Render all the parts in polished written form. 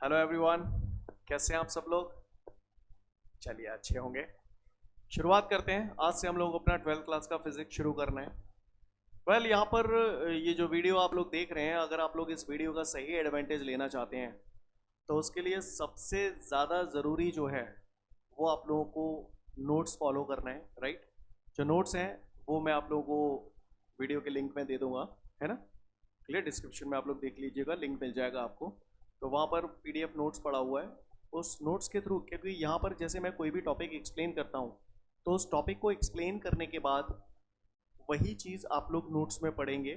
Hello everyone, कैसे हैं आप सब लोग। चलिए अच्छे होंगे। शुरुआत करते हैं। आज से हम लोग अपना 12th क्लास का फिजिक्स शुरू करना है। यहाँ पर ये जो वीडियो आप लोग देख रहे हैं, अगर आप लोग इस वीडियो का सही एडवांटेज लेना चाहते हैं तो उसके लिए सबसे ज़्यादा ज़रूरी जो है वो आप लोगों को नोट्स फॉलो करना है, राइट। जो नोट्स हैं वो मैं आप लोगों को वीडियो के लिंक में दे दूंगा, है ना। क्लियर, डिस्क्रिप्शन में आप लोग देख लीजिएगा, लिंक मिल जाएगा आपको। तो वहाँ पर पीडीएफ नोट्स पड़ा हुआ है। उस नोट्स के थ्रू, क्योंकि यहाँ पर जैसे मैं कोई भी टॉपिक एक्सप्लेन करता हूँ तो उस टॉपिक को एक्सप्लेन करने के बाद वही चीज़ आप लोग नोट्स में पढ़ेंगे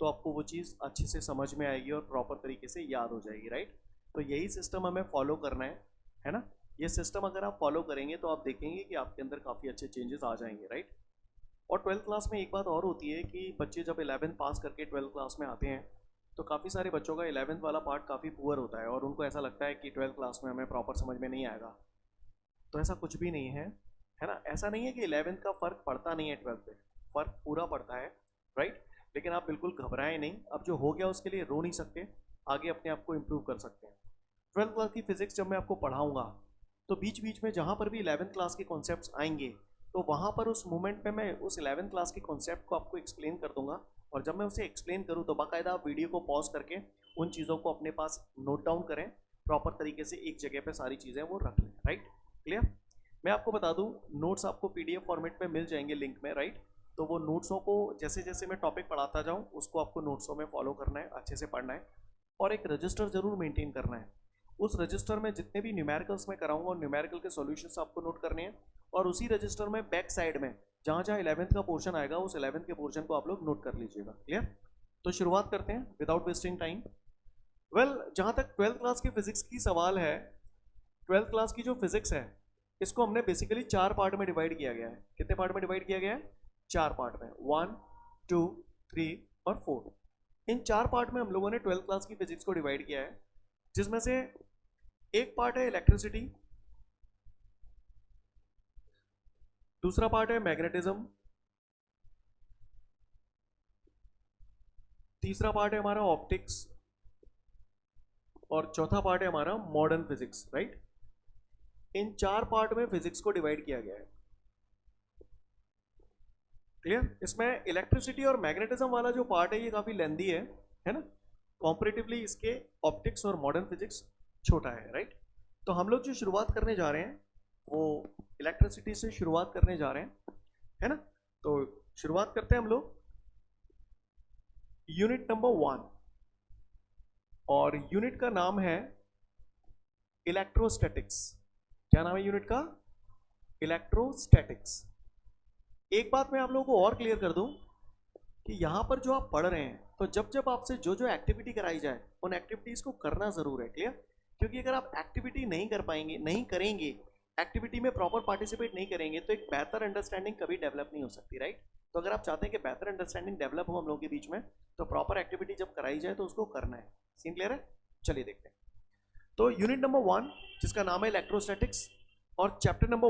तो आपको वो चीज़ अच्छे से समझ में आएगी और प्रॉपर तरीके से याद हो जाएगी, राइट। तो यही सिस्टम हमें फॉलो करना है ना। ये सिस्टम अगर आप फॉलो करेंगे तो आप देखेंगे कि आपके अंदर काफ़ी अच्छे चेंजेस आ जाएंगे, राइट। और 12th क्लास में एक बात और होती है कि बच्चे जब 11th पास करके 12th क्लास में आते हैं तो काफ़ी सारे बच्चों का 11th वाला पार्ट काफ़ी पुअर होता है और उनको ऐसा लगता है कि 12th क्लास में हमें प्रॉपर समझ में नहीं आएगा। तो ऐसा कुछ भी नहीं है ना। ऐसा नहीं है कि 11th का फ़र्क पड़ता नहीं है 12th पे, फ़र्क पूरा पड़ता है, राइट। लेकिन आप बिल्कुल घबराएं नहीं, अब जो हो गया उसके लिए रो नहीं सकते, आगे अपने आप को इम्प्रूव कर सकते हैं। 12th क्लास की फिजिक्स जब मैं आपको पढ़ाऊँगा तो बीच बीच में जहाँ पर भी 11th क्लास के कॉन्सेप्ट्स आएंगे तो वहाँ पर उस मोमेंट पे मैं उस 11th क्लास के कॉन्सेप्ट को आपको एक्सप्लेन कर दूंगा। और जब मैं उसे एक्सप्लेन करूँ तो बाकायदा आप वीडियो को पॉज करके उन चीज़ों को अपने पास नोट डाउन करें, प्रॉपर तरीके से एक जगह पे सारी चीज़ें वो रख लें, राइट। क्लियर। मैं आपको बता दूं, नोट्स आपको पीडीएफ फॉर्मेट में मिल जाएंगे लिंक में, राइट। तो वो नोट्सों को जैसे जैसे मैं टॉपिक पढ़ाता जाऊँ उसको आपको नोट्सों में फॉलो करना है, अच्छे से पढ़ना है और एक रजिस्टर जरूर मेंटेन करना है। उस रजिस्टर में जितने भी न्यूमेरिकल्स मैं कराऊंगा और न्यूमेरिकल के सॉल्यूशंस आपको नोट करने हैं और उसी रजिस्टर में बैक साइड में जहाँ जहाँ 11th का पोर्शन आएगा उस 11th के पोर्शन को आप लोग नोट कर लीजिएगा। क्लियर। तो शुरुआत करते हैं विदाउट वेस्टिंग टाइम। जहाँ तक 12th क्लास की फिजिक्स की सवाल है, 12th क्लास की जो फिजिक्स है इसको हमने बेसिकली 4 पार्ट में डिवाइड किया गया है। कितने पार्ट में डिवाइड किया गया है? 4 पार्ट में, 1, 2, 3 और 4। इन 4 पार्ट में हम लोगों ने 12th क्लास की फिजिक्स को डिवाइड किया है, जिसमें से एक पार्ट है इलेक्ट्रिसिटी, दूसरा पार्ट है मैग्नेटिज्म, तीसरा पार्ट है हमारा ऑप्टिक्स और चौथा पार्ट है हमारा मॉडर्न फिजिक्स, राइट। इन 4 पार्ट में फिजिक्स को डिवाइड किया गया है। क्लियर। इसमें इलेक्ट्रिसिटी और मैग्नेटिज्म वाला जो पार्ट है ये काफी लेंदी है ना। कॉम्परेटिवली इसके ऑप्टिक्स और मॉडर्न फिजिक्स छोटा है, राइट। तो हम लोग जो शुरुआत करने जा रहे हैं वो इलेक्ट्रिसिटी से शुरुआत करने जा रहे हैं, है ना। तो शुरुआत करते हैं हम लोग यूनिट नंबर 1 और यूनिट का नाम है इलेक्ट्रोस्टैटिक्स। क्या नाम है यूनिट का? इलेक्ट्रोस्टैटिक्स। एक बात मैं आप लोगों को और क्लियर कर दूं कि यहां पर जो आप पढ़ रहे हैं तो जब जब आपसे जो जो एक्टिविटी कराई जाए उन एक्टिविटीज को करना जरूर है। क्लियर। क्योंकि अगर आप एक्टिविटी नहीं कर पाएंगे, नहीं करेंगे, एक्टिविटी में प्रॉपर पार्टिसिपेट नहीं करेंगे तो एक बेहतर अंडरस्टैंडिंग कभी डेवलप नहीं हो सकती, राइट। तो अगर आप चाहते हैं कि बेहतर अंडरस्टैंडिंग डेवलप हो हम लोगों के बीच में तो प्रॉपर एक्टिविटी जब कराई जाए तो उसको करना है। सीन क्लियर है? चलिए देखते हैं। तो यूनिट नंबर 1 जिसका नाम है इलेक्ट्रोस्टैटिक्स और चैप्टर नंबर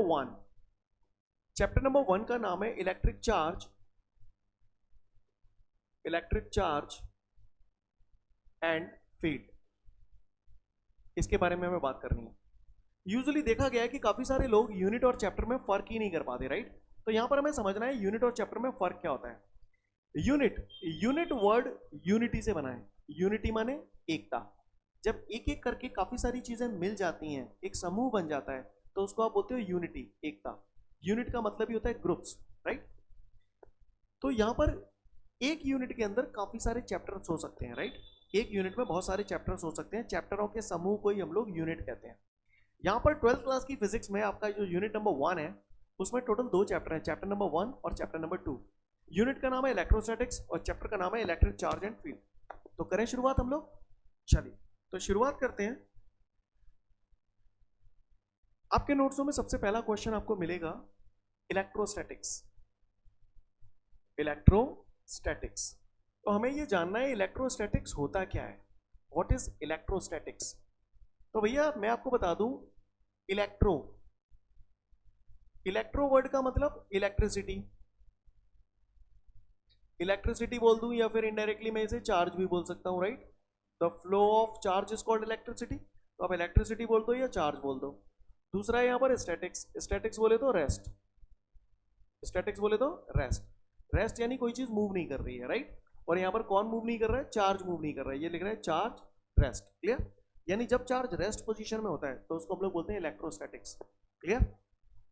1 का नाम है इलेक्ट्रिक चार्ज एंड फील्ड। इसके बारे में हमें बात करनी है। यूजुअली देखा गया है कि काफी सारे लोग यूनिट और चैप्टर में फर्क ही नहीं कर पाते, राइट। तो यहां पर हमें समझना है यूनिट और चैप्टर में फर्क क्या होता है। यूनिट वर्ड यूनिटी से बना है। यूनिटी माने एकता। जब एक एक करके काफी सारी चीजें मिल जाती हैं, एक समूह बन जाता है तो उसको आप बोलते हो यूनिटी, एकता। यूनिट का मतलब ही होता है ग्रुप्स, राइट। तो यहां पर एक यूनिट के अंदर काफी सारे चैप्टर्स हो सकते हैं, राइट। एक यूनिट में बहुत सारे चैप्टर्स हो सकते हैं, चैप्टरों के समूह को ही हम लोग यूनिट कहते हैं। यहाँ पर 12th क्लास की फिजिक्स में आपका जो यूनिट नंबर 1 है उसमें टोटल 2 चैप्टर हैं, चैप्टर नंबर 1 और चैप्टर नंबर 2। यूनिट का नाम है इलेक्ट्रोस्टैटिक्स और चैप्टर का नाम है इलेक्ट्रिक चार्ज एंड फील्ड। तो करें शुरुआत हम लोग। चलिए तो शुरुआत करते हैं। आपके नोट्सों में सबसे पहला क्वेश्चन आपको मिलेगा इलेक्ट्रोस्टैटिक्स। तो हमें ये जानना है इलेक्ट्रोस्टैटिक्स होता क्या है, व्हाट इज इलेक्ट्रोस्टैटिक्स। तो भैया मैं आपको बता दूं, इलेक्ट्रो वर्ड का मतलब इलेक्ट्रिसिटी बोल दूं या फिर इनडायरेक्टली मैं इसे चार्ज भी बोल सकता हूं, right. The flow of charge is called electricity. तो तो आप इलेक्ट्रिसिटी बोल दो या चार्ज बोल दो। दूसरा है यहाँ पर स्टैटिक्स, स्टैटिक्स बोले तो रेस्ट, स्टैटिक्स बोले तो रेस्ट, रेस्ट यानी कोई चीज मूव नहीं कर रही है, राइट। और यहाँ पर कौन मूव नहीं कर रहा है, चार्ज मूव नहीं कर रहा है, ये लिख रहा है चार्ज रेस्ट, क्लियर। यानी जब चार्ज रेस्ट पोजीशन में होता है तो उसको हम लोग बोलते हैं इलेक्ट्रोस्टैटिक्स, क्लियर।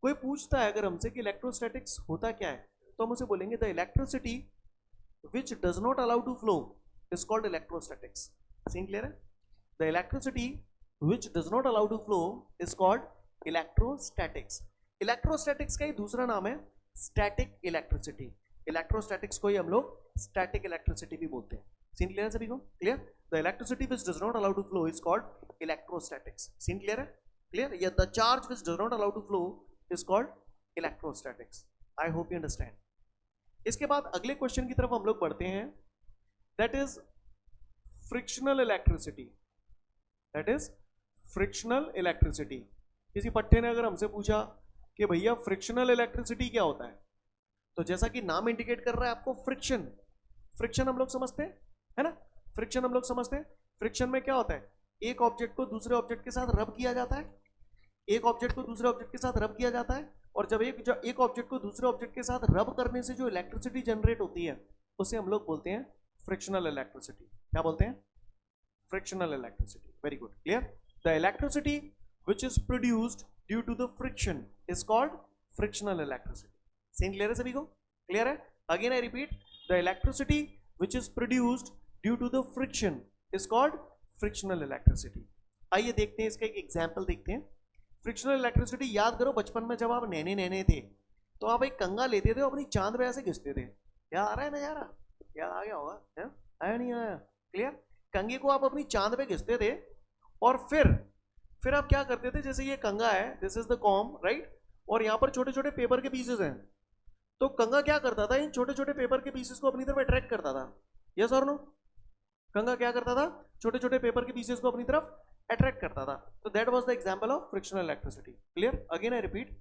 कोई पूछता है अगर हमसे कि इलेक्ट्रोस्टैटिक्स होता क्या है, तो हम उसे बोलेंगे the electricity which does not allow to flow is called electrostatics. Scene clear है? The electricity which does not allow to flow is called electrostatics. Electrostatics का ही दूसरा नाम है स्टैटिक इलेक्ट्रिसिटी। इलेक्ट्रोस्टैटिक्स को ही हम लोग स्टैटिक इलेक्ट्रिसिटी भी बोलते हैं। सीन क्लियर है सभी को? Clear. The electricity which does not allow to flow is called electrostatics. Scene clear है? क्लियर। या the charge which does not allow to flow is called electrostatics. I hope you understand. इसके बाद अगले question की तरफ हम लोग बढ़ते हैं, that is frictional electricity. That is frictional electricity. किसी पट्टे ने अगर हमसे पूछा कि भैया फ्रिक्शनल इलेक्ट्रिसिटी क्या होता है, तो जैसा कि नाम इंडिकेट कर रहा है आपको फ्रिक्शन, फ्रिक्शन हम लोग समझते हैं, है ना। फ्रिक्शन हम लोग समझते हैं। फ्रिक्शन में क्या होता है, एक ऑब्जेक्ट को दूसरे ऑब्जेक्ट के साथ रब किया जाता है, एक ऑब्जेक्ट को दूसरे ऑब्जेक्ट के साथ रब किया जाता है, और जब एक ऑब्जेक्ट को दूसरे ऑब्जेक्ट के साथ रब करने से जो इलेक्ट्रिसिटी जनरेट होती है उसे हम लोग बोलते हैं फ्रिक्शनल इलेक्ट्रिसिटी। क्या बोलते हैं? Frictional electricity. Very good, clear. The electricity which is produced due to the friction is called frictional electricity. Scene clear है सभी को? क्लियर है? Again I repeat, the electricity which is produced due to the friction is called frictional electricity. आइए देखते हैं इसका एक example देखते हैं। फ्रिक्शनल इलेक्ट्रिसिटी याद करो, बचपन में जब आप नैने थे तो आप एक कंगा लेते थे और अपनी चांद पे ऐसे घिसते थे। याद आ रहा है नजारा? याद आ गया होगा, है? आया नहीं आया? क्लियर। कंगे को आप अपनी चांद पे घिसते थे और फिर आप क्या करते थे, जैसे ये कंगा है, this is the com, right, और यहाँ पर छोटे छोटे पेपर के पीसेस हैं, तो कंगा क्या करता था, इन छोटे छोटे पेपर के पीसेस को अपनी तरफ अट्रैक्ट करता था। यस और नो? कंगा क्या करता था, छोटे छोटे पेपर के पीसेस को अपनी तरफ अट्रैक्ट करता था। तो that was the example of frictional electricity. Clear. Again I repeat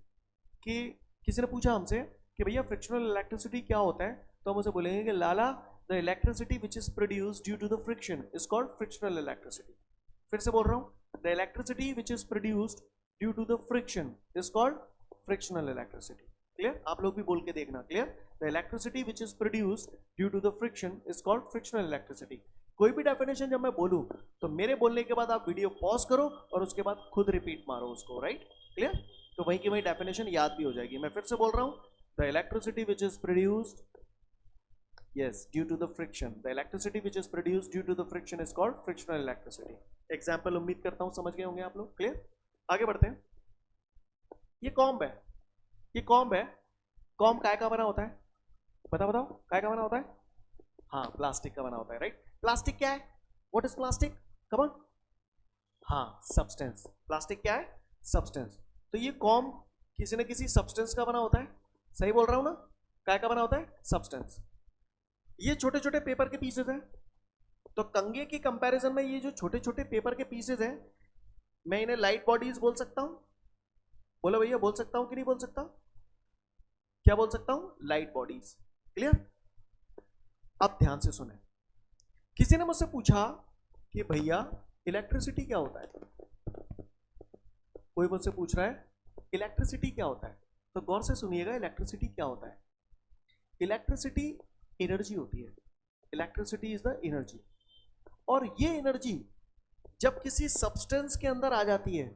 कि किसी ने पूछा हमसे कि भैया फ्रिक्शनल इलेक्ट्रिसिटी क्या होता है, तो हम उसे बोलेंगे कि लाला the electricity which is produced due to the friction is called frictional electricity. फिर से बोल रहा हूं, the electricity which is produced due to the friction is called frictional electricity. Clear. आप लोग भी बोल के देखना। Clear. The electricity which is produced due to the friction is called frictional electricity. कोई भी डेफिनेशन जब मैं बोलूं तो मेरे बोलने के बाद आप वीडियो पॉज करो और उसके बाद खुद रिपीट मारो उसको, राइट। क्लियर। तो वहीं की वहीं डेफिनेशन याद भी हो जाएगी। मैं फिर से बोल रहा हूं, the electricity which is produced, yes, due to the friction, the electricity which is produced due to the friction is called frictional electricity. Example उम्मीद करता हूं समझ गए होंगे आप लोग। क्लियर। आगे बढ़ते हैं। ये कॉम्ब है, ये कॉम्ब है। कॉम्ब काय का बना होता है? बताओ काय का बना होता है? हाँ, प्लास्टिक का बना होता है, राइट। प्लास्टिक क्या है? What is plastic? Come on. हाँ, सब्सटेंस। प्लास्टिक क्या है? सब्सटेंस। तो ये कॉम्ब किसी न किसी सब्सटेंस का बना होता है। सही बोल रहा हूं ना? काय का बना होता है? सब्सटेंस। ये छोटे छोटे पेपर के पीसेस हैं, तो कंगे की कंपैरिजन में ये जो छोटे छोटे पेपर के पीसेस हैं, मैं इन्हें लाइट बॉडीज बोल सकता हूं। बोलो भैया, बोल सकता हूं कि नहीं बोल सकता? क्या बोल सकता हूं? Light bodies. क्लियर। अब ध्यान से सुने, किसी ने मुझसे पूछा कि भैया इलेक्ट्रिसिटी क्या होता है। कोई मुझसे पूछ रहा है इलेक्ट्रिसिटी क्या होता है, तो गौर से सुनिएगा, इलेक्ट्रिसिटी क्या होता है। इलेक्ट्रिसिटी एनर्जी होती है। इलेक्ट्रिसिटी इज द एनर्जी, और ये एनर्जी जब किसी सब्सटेंस के अंदर आ जाती है,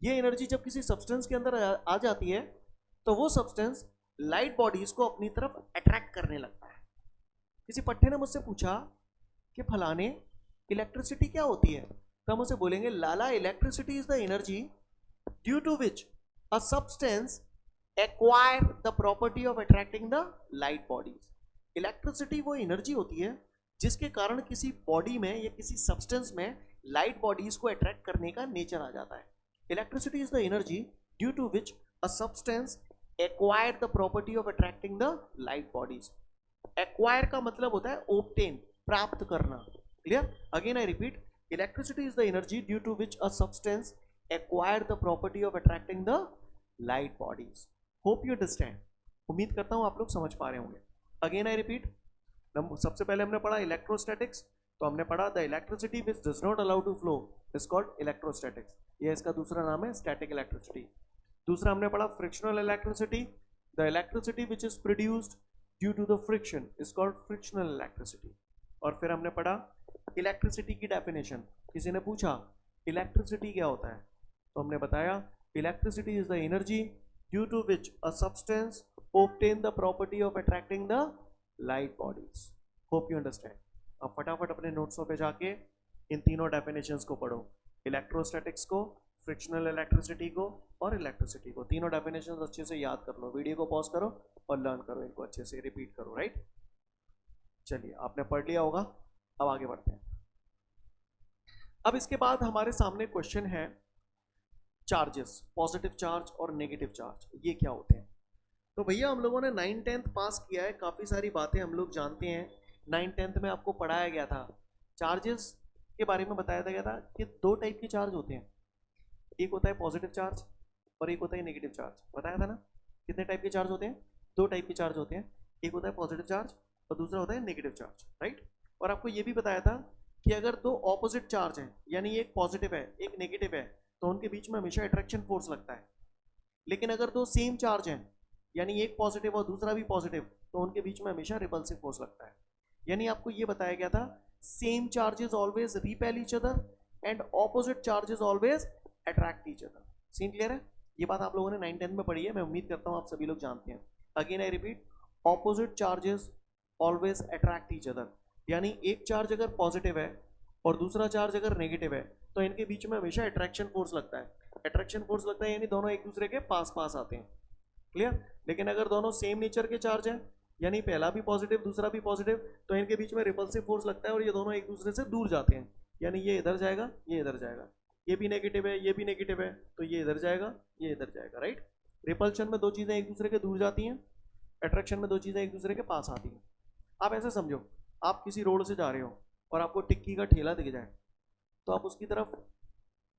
ये एनर्जी जब किसी सब्सटेंस के अंदर आ जाती है, तो वो सब्सटेंस लाइट बॉडीज को अपनी तरफ अट्रैक्ट करने लगता है। किसी पट्टे ने मुझसे पूछा कि फलाने इलेक्ट्रिसिटी क्या होती है, तो हम उसे बोलेंगे लाला electricity is the energy due to which a substance acquire the property of attracting the light bodies. Electricity वो एनर्जी होती है जिसके कारण किसी बॉडी में या किसी सब्सटेंस में लाइट बॉडीज को अट्रैक्ट करने का नेचर आ जाता है। Electricity is the energy due to which a substance acquire the property of attracting the light bodies. Acquire का मतलब होता है ऑब्टेन, प्राप्त करना। Clear. Again I repeat, electricity is the energy due to which a substance acquire the property of attracting the light bodies. Hope you understand. उम्मीद करता हूं आप लोग समझ पा रहे होंगे। अगेन आई रिपीट, सबसे पहले हमने पढ़ा इलेक्ट्रोस्टैटिक्स, तो हमने पढ़ा the electricity which does not allow to flow is called electrostatics, ये इसका दूसरा नाम है स्टैटिक इलेक्ट्रिसिटी। दूसरा हमने पढ़ा frictional electricity, the electricity which is produced due to the friction is called frictional electricity. और फिर हमने पढ़ा इलेक्ट्रिसिटी की डेफिनेशन, किसी ने पूछा इलेक्ट्रिसिटी क्या होता है, तो हमने बताया electricity is the energy due to which a substance obtain the property of attracting the light bodies. Hope you understand. अब फटाफट अपने नोट्सों पे जाके इन तीनों डेफिनेशंस को पढ़ो, इलेक्ट्रोस्टैटिक्स को, फ्रिक्शनल इलेक्ट्रिसिटी को और इलेक्ट्रिसिटी को। तीनों डेफिनेशंस अच्छे से याद कर लो, वीडियो को पॉज करो और लर्न करो, इनको अच्छे से रिपीट करो, राइट। चलिए आपने पढ़ लिया होगा, अब आगे बढ़ते हैं। अब इसके बाद हमारे सामने क्वेश्चन है चार्जेस, पॉजिटिव चार्ज और नेगेटिव चार्ज, ये क्या होते हैं। तो भैया हम लोगों ने 9th-10th पास किया है, काफ़ी सारी बातें हम लोग जानते हैं। 9th-10th में आपको पढ़ाया गया था, चार्जेस के बारे में बताया गया था कि दो टाइप के चार्ज होते हैं, एक होता है पॉजिटिव चार्ज और एक होता है नेगेटिव चार्ज। बताया था ना, कितने टाइप के चार्ज होते हैं, दो टाइप के चार्ज होते हैं, एक होता है पॉजिटिव चार्ज और दूसरा होता है नेगेटिव चार्ज, राइट। और आपको ये भी बताया था कि अगर दो ऑपोजिट चार्ज हैं, यानी एक पॉजिटिव है एक नेगेटिव है, तो उनके बीच में हमेशा अट्रैक्शन फोर्स लगता है। लेकिन अगर दो सेम चार्ज हैं, यानी एक पॉजिटिव और दूसरा भी पॉजिटिव, तो उनके बीच में हमेशा रिपल्सिव फोर्स लगता है। यानी आपको ये बताया गया था same charges always repel each other and opposite charges always attract each other. Scene clear है, ये बात आप लोगों ने 9th-10th में पढ़ी है, मैं उम्मीद करता हूँ आप सभी लोग जानते हैं। Again I repeat, opposite charges always attract each other, यानी एक चार्ज अगर पॉजिटिव है और दूसरा चार्ज अगर नेगेटिव है, तो इनके बीच में हमेशा अट्रैक्शन फोर्स लगता है। अट्रैक्शन फोर्स लगता है यानी दोनों एक दूसरे के पास पास आते हैं, क्लियर। लेकिन अगर दोनों सेम नेचर के चार्ज हैं, यानी पहला भी पॉजिटिव दूसरा भी पॉजिटिव, तो इनके बीच में रिपल्सिव फोर्स लगता है और ये दोनों एक दूसरे से दूर जाते हैं, यानी ये इधर जाएगा ये इधर जाएगा, ये भी नेगेटिव है ये भी नेगेटिव है, तो ये इधर जाएगा ये इधर जाएगा, राइट। रिपल्शन में दो चीजें एक दूसरे के दूर जाती हैं, अट्रैक्शन में दो चीजें एक दूसरे के पास आती हैं। आप ऐसे समझो, आप किसी रोड से जा रहे हो और आपको टिक्की का ठेला दिख जाए, तो आप उसकी तरफ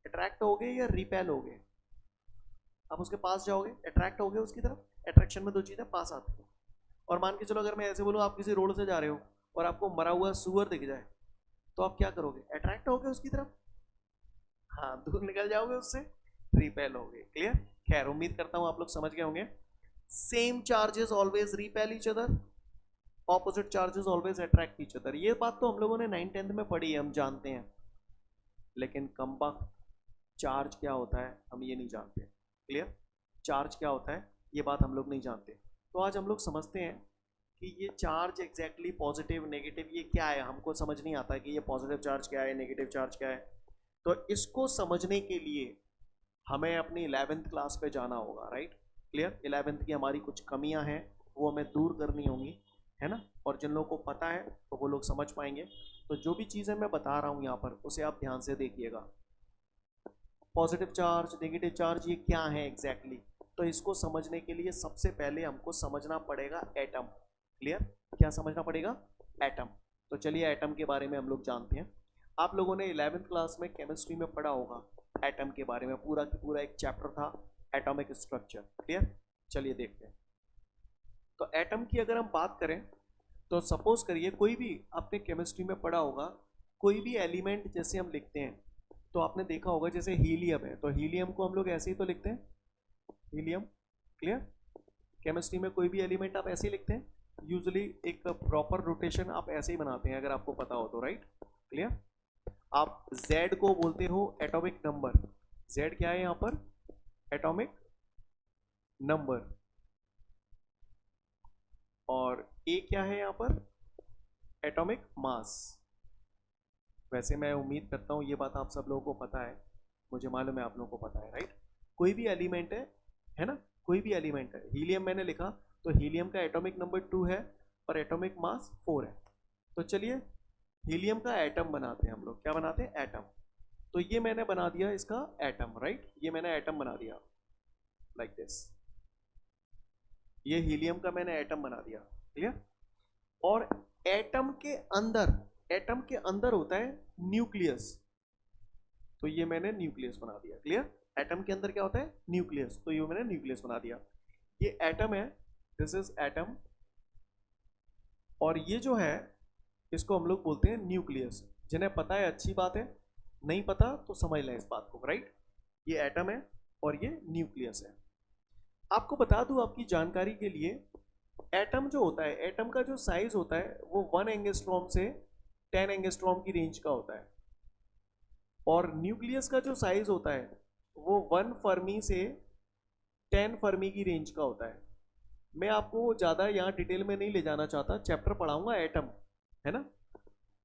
अट्रैक्ट होगे या रिपेल होगे, आप उसके पास जाओगे, अट्रैक्ट होगे उसकी तरफ, अट्रैक्शन में दो चीजें पास आती हैं। और मान के चलो अगर मैं ऐसे बोलूँ आप किसी रोड से जा रहे हो और आपको मरा हुआ सुअर दिख जाए, तो आप क्या करोगे, अट्रैक्ट होगे उसकी तरफ, हाँ दूर निकल जाओगे उससे, रिपेल होगे, क्लियर। खैर उम्मीद करता हूं आप लोग समझ गए होंगे। Same charges always repel each other, opposite charges always attract each other, ये बात तो हम लोगों ने 9th-10th में पढ़ी है, हम जानते हैं। लेकिन कमबख्त चार्ज क्या होता है हम ये नहीं जानते, क्लियर। चार्ज क्या होता है ये बात हम लोग नहीं जानते, तो आज हम लोग समझते हैं कि ये चार्ज एग्जैक्टली पॉजिटिव नेगेटिव ये क्या है, हमको समझ नहीं आता कि ये पॉजिटिव चार्ज क्या है नेगेटिव चार्ज क्या है। तो इसको समझने के लिए हमें अपनी 11th क्लास पे जाना होगा, राइट, क्लियर। 11th की हमारी कुछ कमियां हैं वो हमें दूर करनी होंगी, है ना, और जिन लोगों को पता है तो वो लोग समझ पाएंगे। तो जो भी चीज़ें मैं बता रहा हूँ यहाँ पर उसे आप ध्यान से देखिएगा। पॉजिटिव चार्ज नेगेटिव चार्ज ये क्या है एग्जैक्टली, तो इसको समझने के लिए सबसे पहले हमको समझना पड़ेगा एटम, क्लियर। क्या समझना पड़ेगा, एटम। तो चलिए एटम के बारे में हम लोग जानते हैं। आप लोगों ने 11th क्लास में केमिस्ट्री में पढ़ा होगा एटम के बारे में, पूरा की पूरा एक चैप्टर था एटॉमिक स्ट्रक्चर, क्लियर। चलिए देखते हैं। तो एटम की अगर हम बात करें तो सपोज करिए कोई भी आपने केमिस्ट्री में पढ़ा होगा, कोई भी एलिमेंट जैसे हम लिखते हैं तो आपने देखा होगा जैसे हीलियम है, तो हीलियम को हम लोग ऐसे ही तो लिखते हैं, हीलियम, क्लियर। केमिस्ट्री में कोई भी एलिमेंट आप ऐसे ही लिखते हैं, यूजुअली एक प्रॉपर रोटेशन आप ऐसे ही बनाते हैं अगर आपको पता हो तो, राइट, क्लियर। आप Z को बोलते हो एटॉमिक नंबर, Z क्या है यहां पर, एटॉमिक नंबर, और A क्या है यहां पर, एटॉमिक मास। वैसे मैं उम्मीद करता हूं ये बात आप सब लोगों को पता है, मुझे मालूम है आप लोगों को पता है, राइट। कोई भी एलिमेंट है ना, कोई भी एलिमेंट है, हीलियम मैंने लिखा तो हीलियम का एटॉमिक नंबर 2 है और एटॉमिक मास 4 है। तो चलिए हीलियम का एटम बनाते हैं हम लोग, क्या बनाते हैं, एटम। तो ये मैंने बना दिया इसका एटम, राइट, ये मैंने एटम बना दिया लाइक दिस, ये हीलियम का मैंने एटम बना दिया, क्लियर। और एटम के अंदर होता है न्यूक्लियस, तो ये मैंने न्यूक्लियस बना दिया, क्लियर। एटम के अंदर क्या होता है, न्यूक्लियस, तो ये मैंने न्यूक्लियस बना दिया। ये एटम है, दिस इज एटम, और ये जो है इसको हम लोग बोलते हैं न्यूक्लियस। जिन्हें पता है अच्छी बात है, नहीं पता तो समझ लें इस बात को, राइट। ये एटम है और ये न्यूक्लियस है। आपको बता दूं आपकी जानकारी के लिए, एटम जो होता है, एटम का जो साइज होता है वो 1 एंगस्ट्रॉम से 10 एंगस्ट्रॉम की रेंज का होता है, और न्यूक्लियस का जो साइज होता है वो 1 फर्मी से 10 फर्मी की रेंज का होता है। मैं आपको ज़्यादा यहाँ डिटेल में नहीं ले जाना चाहता, चैप्टर पढ़ाऊंगा एटम, है ना।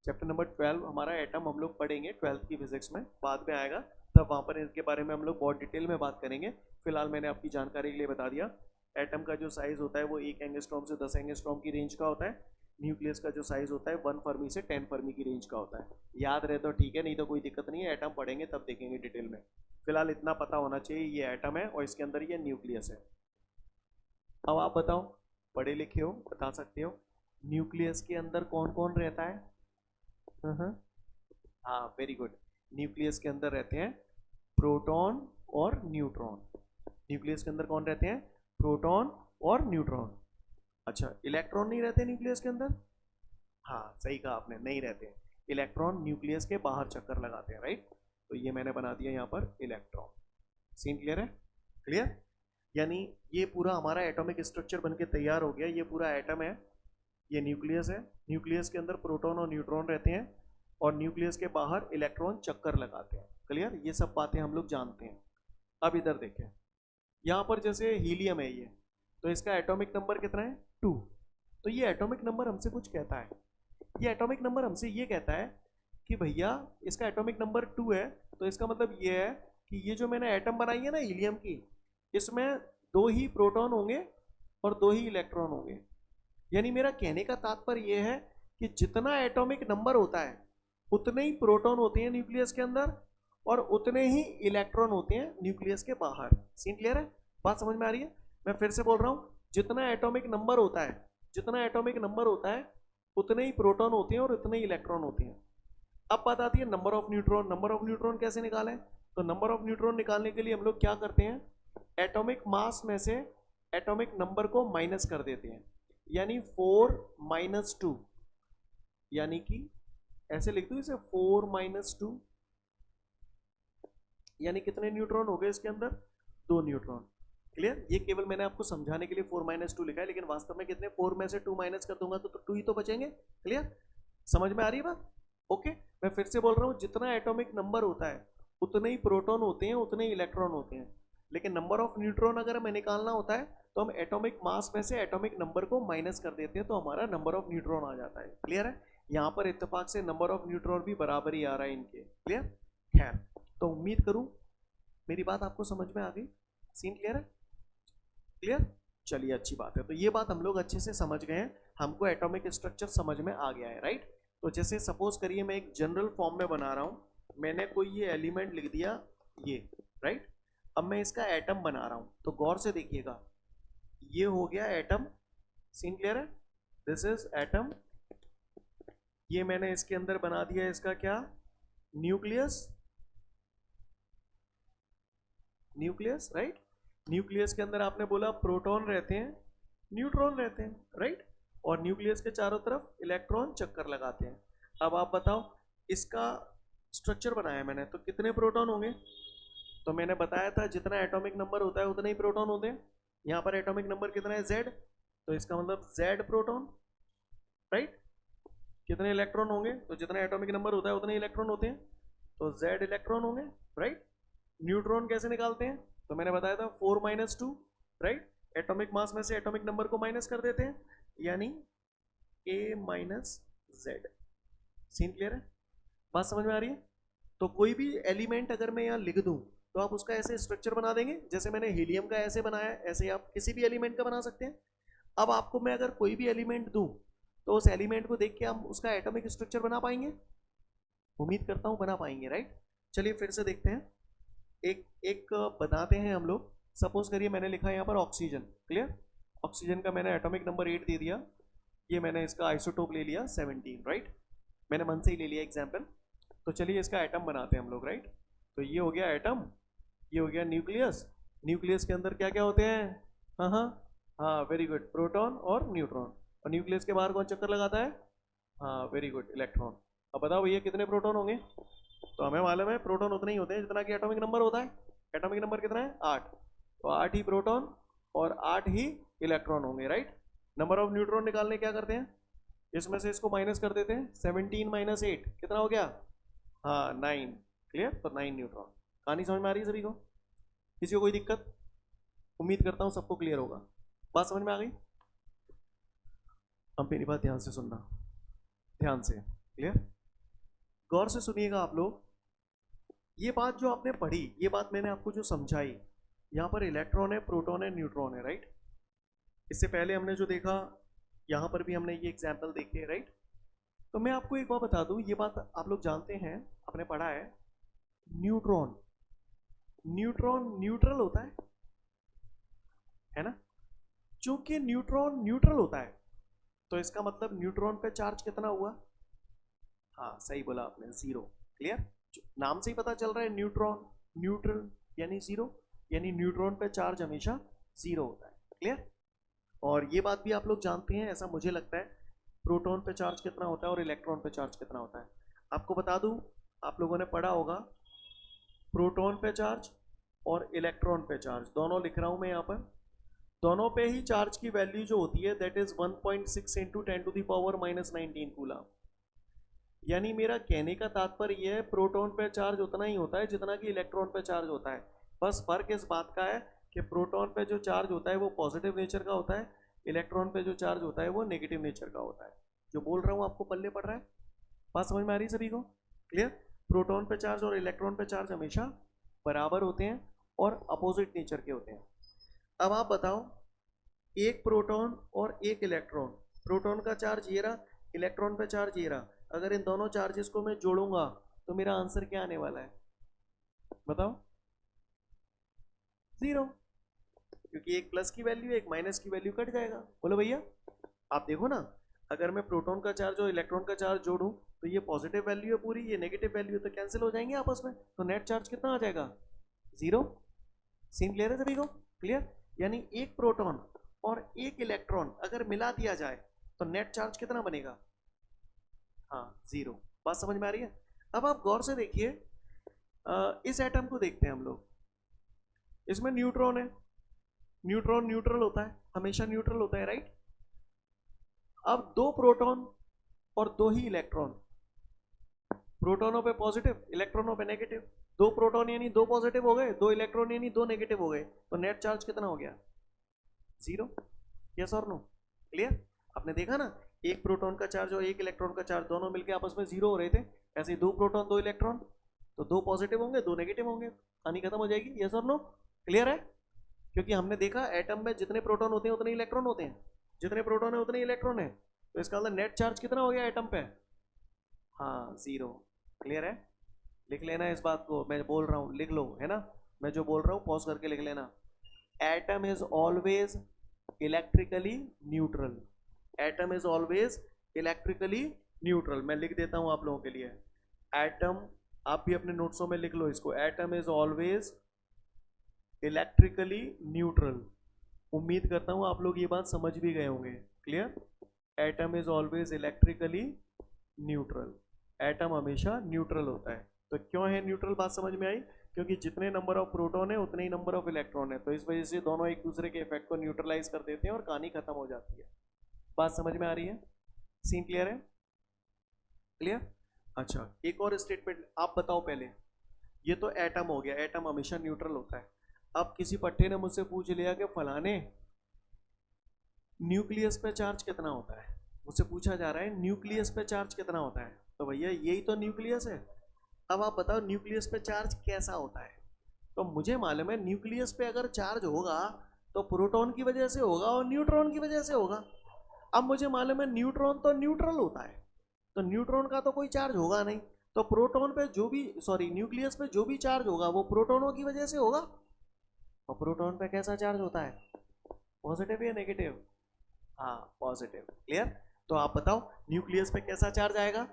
चैप्टर नंबर 12 हमारा एटम हम लोग पढ़ेंगे 12th की फिजिक्स में, बाद में आएगा, तब वहाँ पर इनके बारे में हम लोग बहुत डिटेल में बात करेंगे। फिलहाल मैंने आपकी जानकारी के लिए बता दिया, एटम का जो साइज होता है वो 1 एंगस्ट्रॉम से 10 एंगस्ट्रॉम की रेंज का होता है। न्यूक्लियस का जो साइज होता है 1 फर्मी से 10 फर्मी की रेंज का होता है। याद रहे तो ठीक है, नहीं तो कोई दिक्कत नहीं है, एटम पढ़ेंगे तब देखेंगे डिटेल में। फिलहाल इतना पता होना चाहिए, ये एटम है और इसके अंदर ये न्यूक्लियस है। अब आप बताओ, पढ़े लिखे हो, बता सकते हो न्यूक्लियस के अंदर कौन कौन रहता है? हाँ, वेरी गुड। न्यूक्लियस के अंदर रहते हैं प्रोटॉन और न्यूट्रॉन। न्यूक्लियस के अंदर कौन रहते हैं? प्रोटॉन और न्यूट्रॉन। अच्छा, इलेक्ट्रॉन नहीं रहते न्यूक्लियस के अंदर? हाँ, सही कहा आपने, नहीं रहते। इलेक्ट्रॉन न्यूक्लियस के बाहर चक्कर लगाते हैं, राइट। तो ये मैंने बना दिया यहाँ पर इलेक्ट्रॉन। सीन क्लियर है? क्लियर? यानी ये पूरा हमारा एटॉमिक स्ट्रक्चर बनके तैयार हो गया। ये पूरा एटम है, ये न्यूक्लियस है, न्यूक्लियस के अंदर प्रोटॉन और न्यूट्रॉन रहते हैं, और न्यूक्लियस के बाहर इलेक्ट्रॉन चक्कर लगाते हैं। क्लियर? ये सब बातें हम लोग जानते हैं। अब इधर देखें, यहाँ पर जैसे हीलियम है ये, तो इसका एटॉमिक नंबर कितना है? 2। तो ये एटॉमिक नंबर हमसे कुछ कहता है। ये एटॉमिक नंबर हमसे ये कहता है कि भैया इसका एटॉमिक नंबर 2 है, तो इसका मतलब ये है कि ये जो मैंने एटम बनाई है ना हीलियम की, इसमें 2 ही प्रोटॉन होंगे और 2 ही इलेक्ट्रॉन होंगे। यानी मेरा कहने का तात्पर्य यह है कि जितना एटॉमिक नंबर होता है उतने ही प्रोटॉन होते हैं न्यूक्लियस के अंदर, और उतने ही इलेक्ट्रॉन होते हैं न्यूक्लियस के बाहर। सीन क्लियर है? बात समझ में आ रही है? मैं फिर से बोल रहा हूँ, जितना एटॉमिक नंबर होता है, जितना एटॉमिक नंबर होता है उतने ही प्रोटॉन होते हैं और उतने ही इलेक्ट्रॉन होते हैं। अब बात आती है number of neutron. Number of neutron कैसे निकालें? तो नंबर ऑफ न्यूट्रॉन निकालने के लिए हम लोग क्या करते हैं, एटॉमिक मास में से एटॉमिक नंबर को माइनस कर देते हैं। यानी 4 - 2, यानी कि ऐसे लिख दो इसे 4 - 2, यानी कितने न्यूट्रॉन हो गए इसके अंदर? 2 न्यूट्रॉन। क्लियर? ये केवल मैंने आपको समझाने के लिए 4 - 2 लिखा है, लेकिन वास्तव में कितने? 4 में से 2 माइनस कर दूंगा तो 2 ही तो बचेंगे। क्लियर? समझ में आ रही है बात? ओके, मैं फिर से बोल रहा हूँ, जितना एटॉमिक नंबर होता है उतने ही प्रोटॉन होते हैं, उतने ही इलेक्ट्रॉन होते हैं। लेकिन नंबर ऑफ न्यूट्रॉन अगर हमें निकालना होता है तो हम एटॉमिक मास में से एटॉमिक नंबर को माइनस कर देते हैं, तो हमारा नंबर ऑफ न्यूट्रॉन आ जाता है। क्लियर है? यहाँ पर इत्तेफाक से नंबर ऑफ न्यूट्रॉन भी बराबर ही आ रहा है इनके। क्लियर? खैर, तो उम्मीद करूँ मेरी बात आपको समझ में आ गई। सीन क्लियर है? क्लियर? चलिए, अच्छी बात है। तो ये बात हम लोग अच्छे से समझ गए हैं, हमको एटॉमिक स्ट्रक्चर समझ में आ गया है, राइट। तो जैसे सपोज करिए मैं एक जनरल फॉर्म में बना रहा हूँ, मैंने कोई ये एलिमेंट लिख दिया ये, राइट। अब मैं इसका एटम बना रहा हूँ, तो गौर से देखिएगा, ये हो गया एटम। सीन क्लियर है? This is atom. ये मैंने इसके अंदर बना दिया इसका क्या? न्यूक्लियस। Nucleus, right. न्यूक्लियस के अंदर आपने बोला प्रोटॉन रहते हैं, न्यूट्रॉन रहते हैं, राइट। और न्यूक्लियस के चारों तरफ इलेक्ट्रॉन चक्कर लगाते हैं। अब आप बताओ, इसका स्ट्रक्चर बनाया मैंने, तो कितने प्रोटॉन होंगे? तो मैंने बताया था जितना एटॉमिक नंबर होता है उतने ही प्रोटॉन होते हैं। यहाँ पर एटॉमिक नंबर कितना है? Z, तो इसका मतलब Z प्रोटॉन, राइट। कितने इलेक्ट्रॉन होंगे? तो जितना एटॉमिक नंबर होता है उतने इलेक्ट्रॉन होते हैं, तो Z इलेक्ट्रॉन होंगे, राइट। न्यूट्रॉन कैसे निकालते हैं? तो मैंने बताया था 4 - 2, राइट। एटॉमिक मास में से एटॉमिक नंबर को माइनस कर देते हैं, यानी A - Z। सीन क्लियर है? बात समझ में आ रही है? तो कोई भी एलिमेंट अगर मैं यहाँ लिख दूं तो आप उसका ऐसे स्ट्रक्चर बना देंगे, जैसे मैंने हीलियम का ऐसे बनाया, ऐसे आप किसी भी एलिमेंट का बना सकते हैं। अब आपको मैं अगर कोई भी एलिमेंट दूं तो उस एलिमेंट को देख के हम उसका एटॉमिक स्ट्रक्चर बना पाएंगे? उम्मीद करता हूं बना पाएंगे, राइट। चलिए फिर से देखते हैं, एक एक बनाते हैं हम लोग। सपोज करिए मैंने लिखा है यहाँ पर ऑक्सीजन। क्लियर? ऑक्सीजन का मैंने एटॉमिक नंबर 8 दे दिया, ये मैंने इसका आइसोटोप ले लिया 17, राइट। मैंने मन से ही ले लिया एग्जाम्पल। तो चलिए इसका एटम बनाते हैं हम लोग, राइट। तो ये हो गया एटम, ये हो गया न्यूक्लियस। न्यूक्लियस के अंदर क्या क्या होते हैं? हाँ हाँ हाँ, वेरी गुड, प्रोटॉन और न्यूट्रॉन। और न्यूक्लियस के बाहर कौन चक्कर लगाता है? हाँ वेरी गुड, इलेक्ट्रॉन। अब बताओ भैया कितने प्रोटॉन होंगे? तो हमें मालूम है प्रोटॉन उतने ही होते हैं जितना कि एटॉमिक नंबर होता है। एटॉमिक नंबर कितना है? 8। तो 8 ही प्रोटॉन और 8 ही इलेक्ट्रॉन होंगे, राइट। नंबर ऑफ न्यूट्रॉन निकालने क्या करते हैं? इसमें से इसको माइनस कर देते हैं। 17 माइनस 8 कितना हो गया? हाँ 9। क्लियर? तो 9 न्यूट्रॉन। कहानी समझ में आ रही है सभी को? किसी को कोई दिक्कत? उम्मीद करता हूँ सबको क्लियर होगा। बात समझ में आ गई? अब मेरी बात ध्यान से सुनना, ध्यान से। क्लियर? गौर से सुनिएगा आप लोग। ये बात जो आपने पढ़ी, ये बात मैंने आपको जो समझाई, यहाँ पर इलेक्ट्रॉन है, प्रोटॉन है, न्यूट्रॉन है, राइट। इससे पहले हमने जो देखा, यहाँ पर भी हमने ये एग्जाम्पल देखे, राइट। तो मैं आपको एक बात बता दूं, ये बात आप लोग जानते हैं, आपने पढ़ा है, न्यूट्रॉन, न्यूट्रॉन न्यूट्रल होता है ना। चूंकि न्यूट्रॉन न्यूट्रल होता है तो इसका मतलब न्यूट्रॉन पे चार्ज कितना हुआ? हाँ सही बोला आपने, 0। क्लियर? नाम से ही पता चल रहा है न्यूट्रॉन न्यूट्रल यानी 0, यानी न्यूट्रॉन पे चार्ज हमेशा 0 होता है। क्लियर? और ये बात भी आप लोग जानते हैं, ऐसा मुझे लगता है, प्रोटॉन पे चार्ज कितना होता है और इलेक्ट्रॉन पे चार्ज कितना होता है। आपको बता दूं, आप लोगों ने पढ़ा होगा, प्रोटॉन पे चार्ज और इलेक्ट्रॉन पे चार्ज, दोनों लिख रहा हूं मैं यहाँ पर। दोनों पे ही चार्ज की वैल्यू जो होती है दैट इज 1.6 इंटू 10⁻⁻19 कूलम। यानी मेरा कहने का तात्पर्य यह है, प्रोटॉन पे चार्ज उतना ही होता है जितना कि इलेक्ट्रॉन पे चार्ज होता है। बस फर्क इस बात का है कि प्रोटॉन पे जो चार्ज होता है वो पॉजिटिव नेचर का होता है, इलेक्ट्रॉन पे जो चार्ज होता है वो नेगेटिव नेचर का होता है। जो बोल रहा हूँ आपको पल्ले पड़ रहा है? बात समझ में आ रही है सभी को? क्लियर? प्रोटॉन पे चार्ज और इलेक्ट्रॉन पे चार्ज हमेशा बराबर होते हैं और अपोजिट नेचर के होते हैं। अब आप बताओ, एक प्रोटॉन और एक इलेक्ट्रॉन, प्रोटॉन का चार्ज ये रहा, इलेक्ट्रॉन पे चार्ज ये रहा, अगर इन दोनों चार्जेस को मैं जोड़ूंगा तो मेरा आंसर क्या आने वाला है? बताओ। 0, क्योंकि एक प्लस की वैल्यू एक माइनस की वैल्यू कट जाएगा। बोलो भैया, आप देखो ना, अगर मैं प्रोटॉन का चार्ज और इलेक्ट्रॉन का चार्ज जोड़ूं तो ये पॉजिटिव वैल्यू है पूरी, ये नेगेटिव वैल्यू है, तो कैंसिल हो जाएंगे आपस में, तो नेट चार्ज कितना आ जाएगा? 0। सीन क्लियर है सभी को? क्लियर? यानी एक प्रोटॉन और एक इलेक्ट्रॉन अगर मिला दिया जाए तो नेट चार्ज कितना बनेगा? हाँ 0। बात समझ में आ रही है? अब आप गौर से देखिए, इस एटम को देखते हैं हम लोग, इसमें न्यूट्रॉन है, न्यूट्रॉन न्यूट्रल होता है, हमेशा न्यूट्रल होता है, राइट। अब 2 प्रोटॉन और 2 ही इलेक्ट्रॉन, प्रोटॉनों पे पॉजिटिव, इलेक्ट्रॉनों पे नेगेटिव, 2 प्रोटॉन यानी 2 पॉजिटिव हो गए, 2 इलेक्ट्रॉन यानी 2 नेगेटिव हो गए, तो नेट चार्ज कितना हो गया? 0। यस और नो? क्लियर? आपने देखा ना, एक प्रोटॉन का चार्ज और एक इलेक्ट्रॉन का चार्ज दोनों मिलकर आपस में 0 हो रहे थे, ऐसे 2 प्रोटॉन 2 इलेक्ट्रॉन, तो 2 पॉजिटिव होंगे 2 नेगेटिव होंगे, कहानी खत्म हो जाएगी। यस और नो? क्लियर है? क्योंकि हमने देखा एटम में जितने प्रोटॉन होते हैं उतने इलेक्ट्रॉन होते हैं, जितने प्रोटॉन है उतने इलेक्ट्रॉन है, तो इसका मतलब नेट चार्ज कितना हो गया एटम पे? हाँ 0। क्लियर है? लिख लेना इस बात को, मैं बोल रहा हूँ लिख लो, है ना, मैं जो बोल रहा हूँ पॉज करके लिख लेना। Atom is always electrically neutral, atom is always electrically neutral. मैं लिख देता हूं आप लोगों के लिए, एटम, आप भी अपने नोट्सों में लिख लो इसको, atom is always electrically neutral. उम्मीद करता हूं आप लोग ये बात समझ भी गए होंगे। Clear? Atom is always electrically neutral, atom हमेशा न्यूट्रल होता है। तो क्यों है न्यूट्रल? बात समझ में आई? क्योंकि जितने नंबर ऑफ प्रोटॉन है उतने ही नंबर ऑफ इलेक्ट्रॉन है, तो इस वजह से दोनों एक दूसरे के इफेक्ट को न्यूट्रलाइज कर देते हैं और कहानी खत्म हो जाती है। बात समझ में आ रही है? सीन क्लियर है? क्लियर? अच्छा, एक और स्टेटमेंट आप बताओ पहले। ये तो एटम हो गया, एटम हमेशा न्यूट्रल होता है। अब किसी पट्टे ने मुझसे पूछ लिया कि फलाने न्यूक्लियस पे चार्ज कितना होता है, मुझसे पूछा जा रहा है न्यूक्लियस पे चार्ज कितना होता है, तो भैया यही तो न्यूक्लियस है। अब आप बताओ न्यूक्लियस पे चार्ज कैसा होता है? तो मुझे मालूम है न्यूक्लियस पे अगर चार्ज होगा तो प्रोटॉन की वजह से होगा और न्यूट्रॉन की वजह से होगा। अब मुझे मालूम है न्यूट्रॉन तो न्यूट्रल होता है, तो न्यूट्रॉन का तो कोई चार्ज होगा नहीं, तो प्रोटॉन पे जो भी, सॉरी, न्यूक्लियस पे जो भी चार्ज होगा वो प्रोटॉनों की वजह से होगा। और प्रोटॉन पे कैसा चार्ज होता है? पॉजिटिव या नेगेटिव? हाँ पॉजिटिव। क्लियर? तो आप बताओ न्यूक्लियस पे कैसा चार्ज आएगा?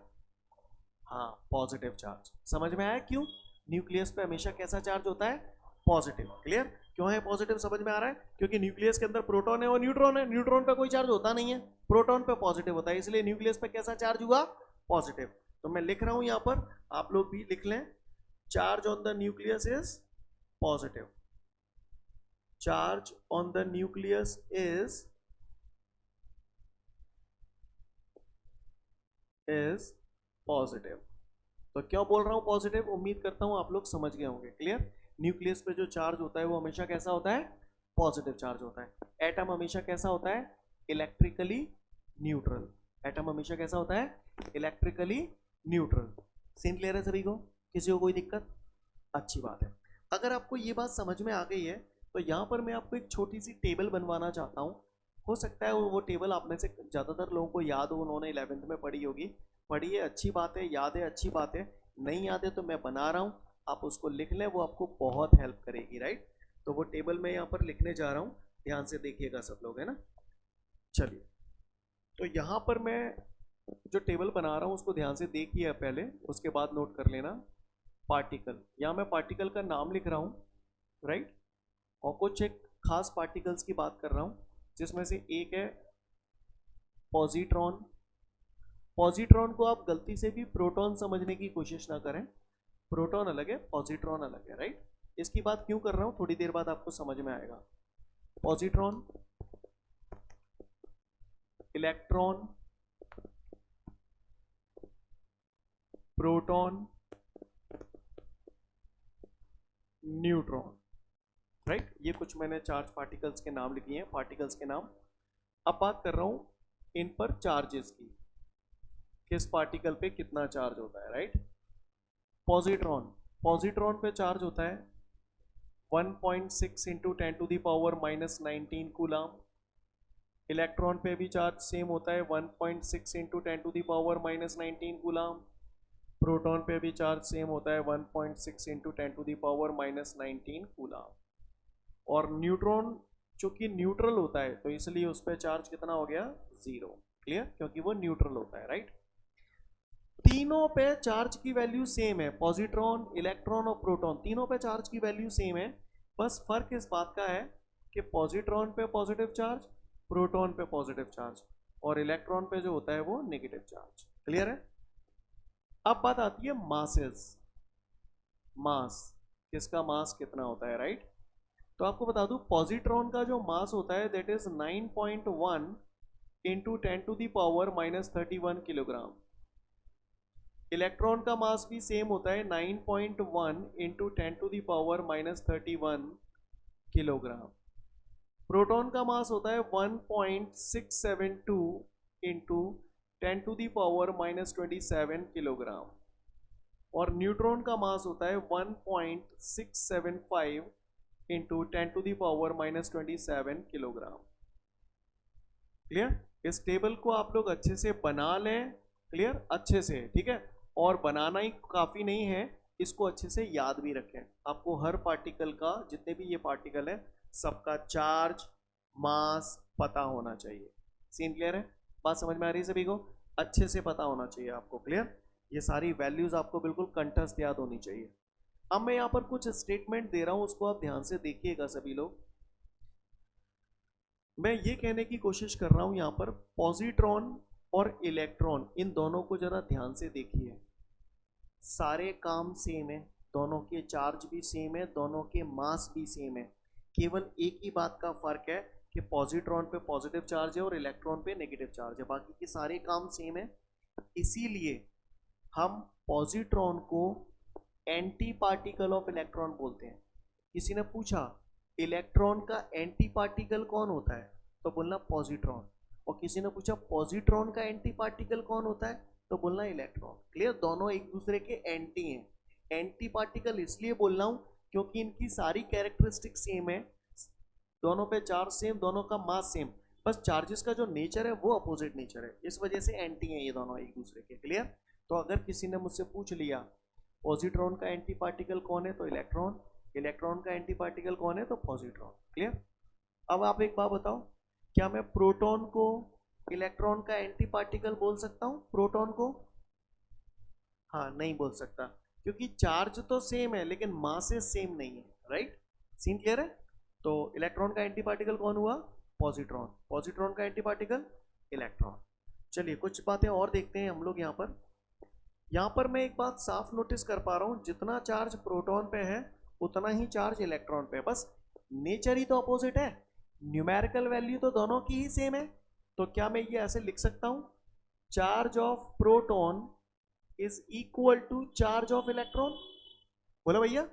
हाँ पॉजिटिव चार्ज। समझ में आया क्यों न्यूक्लियस पे हमेशा कैसा चार्ज होता है? पॉजिटिव। क्लियर? क्यों है पॉजिटिव, समझ में आ रहा है? क्योंकि न्यूक्लियस के अंदर प्रोटॉन है और न्यूट्रॉन है, न्यूट्रॉन पे कोई चार्ज होता नहीं है, प्रोटॉन पे पॉजिटिव होता है, इसलिए न्यूक्लियस पे कैसा चार्ज हुआ, पॉजिटिव। तो मैं लिख रहा हूं यहां पर, आप लोग भी लिख लें, charge on the nucleus is positive, charge on the nucleus is positive. तो क्यों बोल रहा हूं पॉजिटिव, उम्मीद करता हूं आप लोग समझ गए होंगे, क्लियर। न्यूक्लियस पे जो चार्ज होता है वो हमेशा कैसा होता है, पॉजिटिव चार्ज होता है। एटम हमेशा कैसा होता है, इलेक्ट्रिकली न्यूट्रल। एटम हमेशा कैसा होता है, इलेक्ट्रिकली न्यूट्रल। सीन क्लियर है सभी को, किसी को कोई दिक्कत? अच्छी बात है। अगर आपको ये बात समझ में आ गई है तो यहाँ पर मैं आपको एक छोटी सी टेबल बनवाना चाहता हूँ। हो सकता है वो टेबल आप में से ज़्यादातर लोगों को याद हो, उन्होंने 11th में पढ़ी होगी। पढ़ी है, अच्छी बात है, याद है, अच्छी बात है। नहीं याद है तो मैं बना रहा हूँ, आप उसको लिख लें, वो आपको बहुत हेल्प करेगी, राइट। तो वो टेबल मैं यहाँ पर लिखने जा रहा हूँ, ध्यान से देखिएगा सब लोग, है ना। चलिए, तो यहाँ पर मैं जो टेबल बना रहा हूँ उसको ध्यान से देखिए पहले, उसके बाद नोट कर लेना। पार्टिकल, यहाँ मैं पार्टिकल का नाम लिख रहा हूँ, राइट, और कुछ एक खास पार्टिकल्स की बात कर रहा हूँ, जिसमें से एक है पॉजिट्रॉन। पॉजिट्रॉन को आप गलती से भी प्रोटॉन समझने की कोशिश ना करें, प्रोटॉन अलग है, पॉजिट्रॉन अलग है, राइट। इसकी बात क्यों कर रहा हूँ थोड़ी देर बाद आपको समझ में आएगा। Positron, electron, proton, neutron, right. ये कुछ मैंने चार्ज पार्टिकल्स के नाम लिखे हैं, पार्टिकल्स के नाम। अब बात कर रहा हूं इन पर चार्जेस की, किस पार्टिकल पे कितना चार्ज होता है, राइट। पॉजिट्रॉन, पॉजिट्रॉन पे चार्ज होता है 1.6 इंटू 10⁻⁻19 कूलम। इलेक्ट्रॉन पे भी चार्ज सेम होता है 1.6 इंटू 10⁻⁻19 कूलम। प्रोटॉन पे भी चार्ज सेम होता है 1.6 इंटू 10⁻⁻19 कूलम। और न्यूट्रॉन चूंकि न्यूट्रल होता है तो इसलिए उस पर चार्ज कितना हो गया, 0, क्लियर, क्योंकि वो न्यूट्रल होता है, राइट। तीनों पे चार्ज की वैल्यू सेम है, पॉजिट्रॉन, इलेक्ट्रॉन और प्रोटॉन, तीनों पे चार्ज की वैल्यू सेम है। बस फर्क इस बात का है कि पॉजिट्रॉन पे पॉजिटिव चार्ज, प्रोटॉन पे पॉजिटिव चार्ज, और इलेक्ट्रॉन पे जो होता है वो नेगेटिव चार्ज, क्लियर है। अब बात आती है मासेस, मास, किसका मास कितना होता है, राइट। तो आपको बता दूं पॉजिट्रॉन का जो मास होता है that is 9.1 into 10⁻⁻31 kilogram. Electron का मास भी सेम होता है 9.1 इंटू 10⁻⁻31 किलोग्राम। प्रोटॉन का मास होता है 1.672 इंटू 10⁻⁻27 किलोग्राम। और न्यूट्रॉन का मास होता है 1.675 इंटू 10⁻⁻27 किलोग्राम। क्लियर, इस टेबल को आप लोग अच्छे से बना लें, क्लियर, अच्छे से, ठीक है। और बनाना ही काफ़ी नहीं है, इसको अच्छे से याद भी रखें। आपको हर पार्टिकल का, जितने भी ये पार्टिकल है सबका चार्ज, मास पता होना चाहिए। सीन क्लियर है, बात समझ में आ रही है सभी को, अच्छे से पता होना चाहिए आपको, क्लियर। ये सारी वैल्यूज आपको बिल्कुल कंठस्थ याद होनी चाहिए। अब मैं यहाँ पर कुछ स्टेटमेंट दे रहा हूँ, उसको आप ध्यान से देखिएगा सभी लोग। मैं ये कहने की कोशिश कर रहा हूँ यहाँ पर पॉजिट्रॉन और इलेक्ट्रॉन, इन दोनों को जरा ध्यान से देखिए। सारे काम सेम है, दोनों के चार्ज भी सेम है, दोनों के मास भी सेम है। केवल एक ही बात का फर्क है कि पॉजिट्रॉन पे पॉजिटिव चार्ज है और इलेक्ट्रॉन पे नेगेटिव चार्ज है, बाकी के सारे काम सेम है। इसीलिए हम पॉजिट्रॉन को एंटी पार्टिकल ऑफ इलेक्ट्रॉन बोलते हैं। किसी ने पूछा इलेक्ट्रॉन का एंटी पार्टिकल कौन होता है, तो बोलना पॉजिट्रॉन। और किसी ने पूछा पॉजिट्रॉन का एंटी पार्टिकल कौन होता है, तो बोलना इलेक्ट्रॉन। क्लियर, दोनों एक दूसरे के एंटी हैं। एंटी पार्टिकल इसलिए बोल रहा हूं क्योंकि इनकी सारी कैरेक्टरिस्टिक सेम है, दोनों पे चार्ज सेम, दोनों का मास सेम, बस चार्जेस का जो नेचर है वो अपोजिट नेचर है, इस वजह से एंटी हैं ये दोनों एक दूसरे के, क्लियर। तो अगर किसी ने मुझसे पूछ लिया पॉजिट्रॉन का एंटी पार्टिकल कौन है, तो इलेक्ट्रॉन, इलेक्ट्रॉन का एंटी पार्टिकल कौन है, तो पॉजिट्रॉन, क्लियर। अब आप एक बात बताओ, क्या मैं प्रोटॉन को इलेक्ट्रॉन का एंटी पार्टिकल बोल सकता हूं, प्रोटॉन को? हाँ, नहीं बोल सकता, क्योंकि चार्ज तो सेम है लेकिन मासेस सेम नहीं है, राइट। सीन क्लियर है। तो इलेक्ट्रॉन का एंटी पार्टिकल कौन हुआ? पॉजिट्रॉन। पॉजिट्रॉन का एंटी पार्टिकल इलेक्ट्रॉन। चलिए कुछ बातें और देखते हैं हम लोग यहाँ पर। यहाँ पर मैं एक बात साफ नोटिस कर पा रहा हूँ, जितना चार्ज प्रोटॉन पे है उतना ही चार्ज इलेक्ट्रॉन पे है, बस नेचर ही तो अपोजिट है, न्यूमेरिकल वैल्यू तो दोनों की ही सेम है। तो क्या मैं ये ऐसे लिख सकता हूँ, charge of proton is equal to charge of electron? बोलो भैया।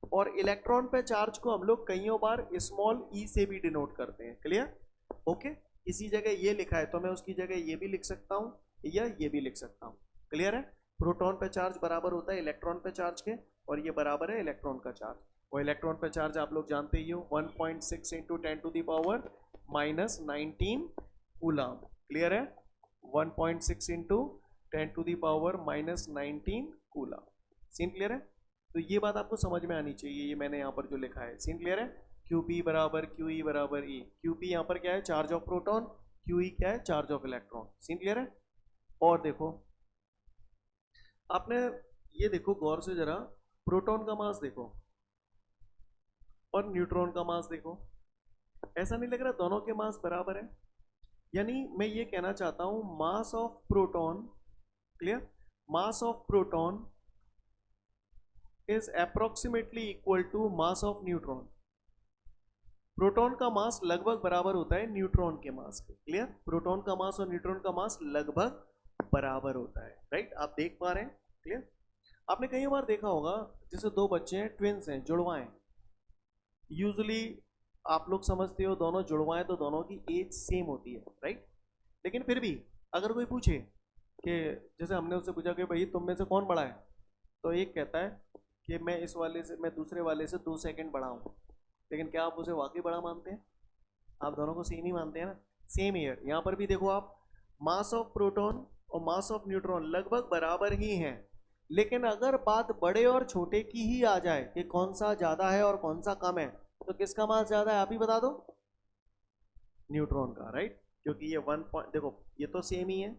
और इलेक्ट्रॉन पे चार्ज को हम लोग कईयों बार स्मॉल ई से भी डिनोट करते हैं, क्लियर? ओके, इसी जगह ये लिखा है तो मैं उसकी जगह ये भी लिख सकता हूँ या ये भी लिख सकता हूँ, क्लियर है? प्रोटॉन पे चार्ज बराबर होता है इलेक्ट्रॉन पे चार्ज के, और ये बराबर है इलेक्ट्रॉन का चार्ज। और इलेक्ट्रॉन पे चार्ज आप लोग जानते ही हो 1.6 into 10 to the power minus 19 coulomb, clear है? 1.6 into 10 to the power minus 19 coulomb. Scene clear है? तो ये बात आपको समझ में आनी चाहिए, ये मैंने यहाँ पर जो लिखा है। सीन क्लियर है? QP बराबर QE बराबर E। QP यहाँ पर क्या है? Charge of proton. QE क्या है? Charge of electron. Scene clear है? और देखो, आपने ये देखो गौर से जरा, प्रोटॉन का मास देखो और न्यूट्रॉन का मास देखो, ऐसा नहीं लग रहा दोनों के मास बराबर है? यानी मैं ये कहना चाहता हूं mass of proton, clear, mass of proton is approximately equal to mass of neutron. Proton का मास लगभग बराबर होता है न्यूट्रॉन के मास के, क्लियर? प्रोटॉन का मास और न्यूट्रॉन का मास लगभग बराबर होता है, राइट? आप देख पा रहे हैं, क्लियर? आपने कई बार देखा होगा, जैसे दो बच्चे हैं, ट्विंस हैं, जुड़वा हैं, यूजुअली आप लोग समझते हो दोनों जुड़वा हैं तो दोनों की एज सेम होती है, राइट? लेकिन फिर भी अगर कोई पूछे कि, जैसे हमने उससे पूछा कि भाई तुम में से कौन बड़ा है, तो एक कहता है कि मैं इस वाले से, मैं दूसरे वाले से 2 सेकंड बड़ा हूँ, लेकिन क्या आप उसे वाकई बड़ा मानते हैं? आप दोनों को सेम ही मानते हैं ना? Same year. यहाँ पर भी देखो आप, मास ऑफ प्रोटॉन और मास ऑफ न्यूट्रॉन लगभग बराबर ही हैं, लेकिन अगर बात बड़े और छोटे की ही आ जाए कि कौन सा ज्यादा है और कौन सा कम है, तो किसका मास ज्यादा है? आप ही बता दो। न्यूट्रॉन का, राइट? क्योंकि ये 1 देखो ये तो सेम ही है,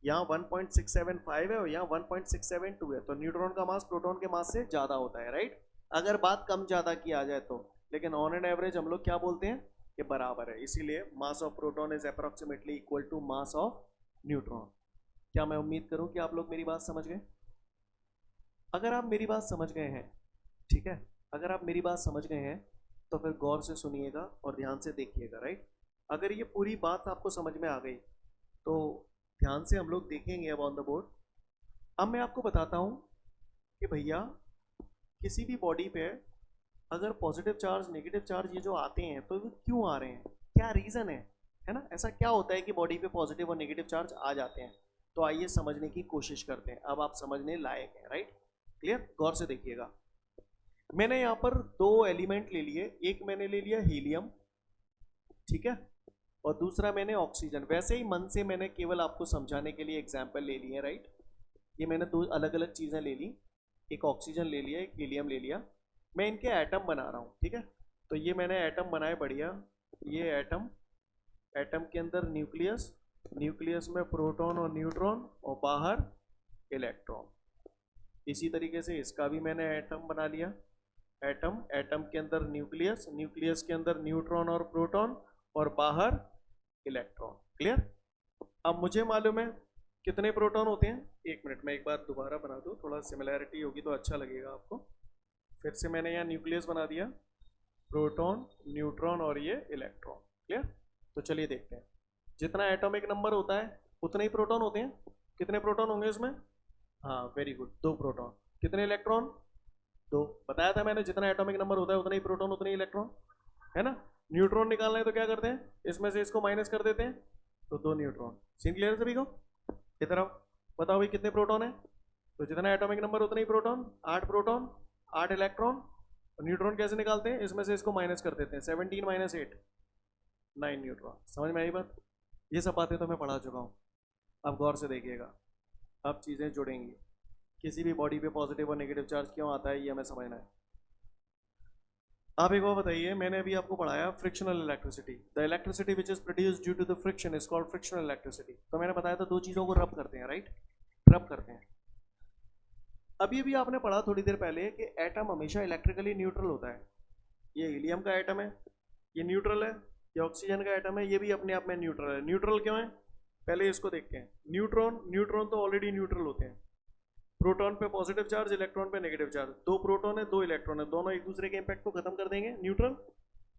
यहाँ 1.675 है और यहाँ 1.672 है, तो न्यूट्रॉन का मास प्रोटॉन के मास से ज्यादा होता है, राइट? अगर बात कम ज्यादा की आ जाए तो, लेकिन ऑन एंड एवरेज हम लोग क्या बोलते हैं कि बराबर है, इसीलिए mass of proton is approximately equal to mass of neutron. क्या मैं उम्मीद करूं कि आप लोग मेरी बात समझ गए? अगर आप मेरी बात समझ गए हैं, ठीक है, अगर आप मेरी बात समझ गए हैं तो फिर गौर से सुनिएगा और ध्यान से देखिएगा, राइट? अगर ये पूरी बात आपको समझ में आ गई तो ध्यान से हम लोग देखेंगे अब ऑन द बोर्ड। अब मैं आपको बताता हूं कि भैया किसी भी बॉडी पे अगर पॉजिटिव चार्ज, नेगेटिव चार्ज ये जो आते हैं तो वो क्यों आ रहे हैं, क्या रीजन है ना? ऐसा क्या होता है कि बॉडी पे पॉजिटिव और नेगेटिव चार्ज आ जाते हैं? तो आइए समझने की कोशिश करते हैं। अब आप समझने लायक हैं, राइट? क्लियर? गौर से देखिएगा। मैंने यहाँ पर 2 एलिमेंट ले लिए, एक मैंने ले लिया हीलियम, ठीक है, और दूसरा मैंने ऑक्सीजन। वैसे ही मन से मैंने केवल आपको समझाने के लिए एग्जाम्पल ले लिए, राइट? ये मैंने 2 अलग अलग चीजें ले ली, एक ऑक्सीजन ले लिया, एक हीलियम ले लिया, मैं इनके एटम बना रहा हूँ, ठीक है? तो ये मैंने एटम बनाए बढ़िया, ये एटम, एटम के अंदर न्यूक्लियस, न्यूक्लियस में प्रोटॉन और न्यूट्रॉन और बाहर इलेक्ट्रॉन। इसी तरीके से इसका भी मैंने एटम बना लिया, एटम, एटम के अंदर न्यूक्लियस, न्यूक्लियस के अंदर न्यूट्रॉन और प्रोटॉन और बाहर इलेक्ट्रॉन, क्लियर? अब मुझे मालूम है कितने प्रोटॉन होते हैं। एक मिनट, मैं एक बार दोबारा बना दूं, थोड़ा सिमिलैरिटी होगी तो अच्छा लगेगा आपको। फिर से मैंने यहाँ न्यूक्लियस बना दिया, प्रोटॉन, न्यूट्रॉन और ये इलेक्ट्रॉन, क्लियर? तो चलिए देखते हैं, जितना एटॉमिक नंबर होता है उतने ही प्रोटॉन होते हैं। कितने प्रोटॉन होंगे इसमें? हाँ, वेरी गुड, 2 प्रोटॉन। कितने इलेक्ट्रॉन? 2। बताया था मैंने, जितना एटॉमिक नंबर होता है उतने ही प्रोटॉन उतने ही इलेक्ट्रॉन, है ना? न्यूट्रॉन निकालना है तो क्या करते हैं, इसमें से इसको माइनस कर देते हैं, तो 2 न्यूट्रॉन। सीन क्लियर सभी को? इधर आओ, बताओ भाई कितने प्रोटॉन है? तो जितना एटॉमिक नंबर उतने ही प्रोटॉन, 8 प्रोटॉन 8 इलेक्ट्रॉन। और न्यूट्रॉन कैसे निकालते हैं, इसमें से इसको माइनस कर देते हैं, 17 माइनस 8 9 न्यूट्रॉन। समझ में आई बात? ये सब बातें तो मैं पढ़ा चुका हूँ, अब गौर से देखिएगा, अब चीज़ें जुड़ेंगी। किसी भी बॉडी पे पॉजिटिव और नेगेटिव चार्ज क्यों आता है ये हमें समझना है। आप एक बार बताइए, मैंने अभी आपको पढ़ाया frictional electricity, the electricity which is produced due to the friction is called frictional electricity. तो मैंने बताया था 2 चीज़ों को रब करते हैं, राइट? रब करते हैं। अभी अभी आपने पढ़ा थोड़ी देर पहले कि एटम हमेशा इलेक्ट्रिकली न्यूट्रल होता है, ये हीलियम का एटम है, ये न्यूट्रल है, ये ऑक्सीजन का एटम है, ये भी अपने आप में न्यूट्रल है। न्यूट्रल क्यों है पहले इसको देखते हैं। न्यूट्रॉन, न्यूट्रॉन तो ऑलरेडी न्यूट्रल होते हैं। प्रोटॉन पे पॉजिटिव चार्ज, इलेक्ट्रॉन पे नेगेटिव चार्ज, दो प्रोटॉन है दो इलेक्ट्रॉन है, दोनों एक दूसरे के इंपैक्ट को खत्म कर देंगे, न्यूट्रल।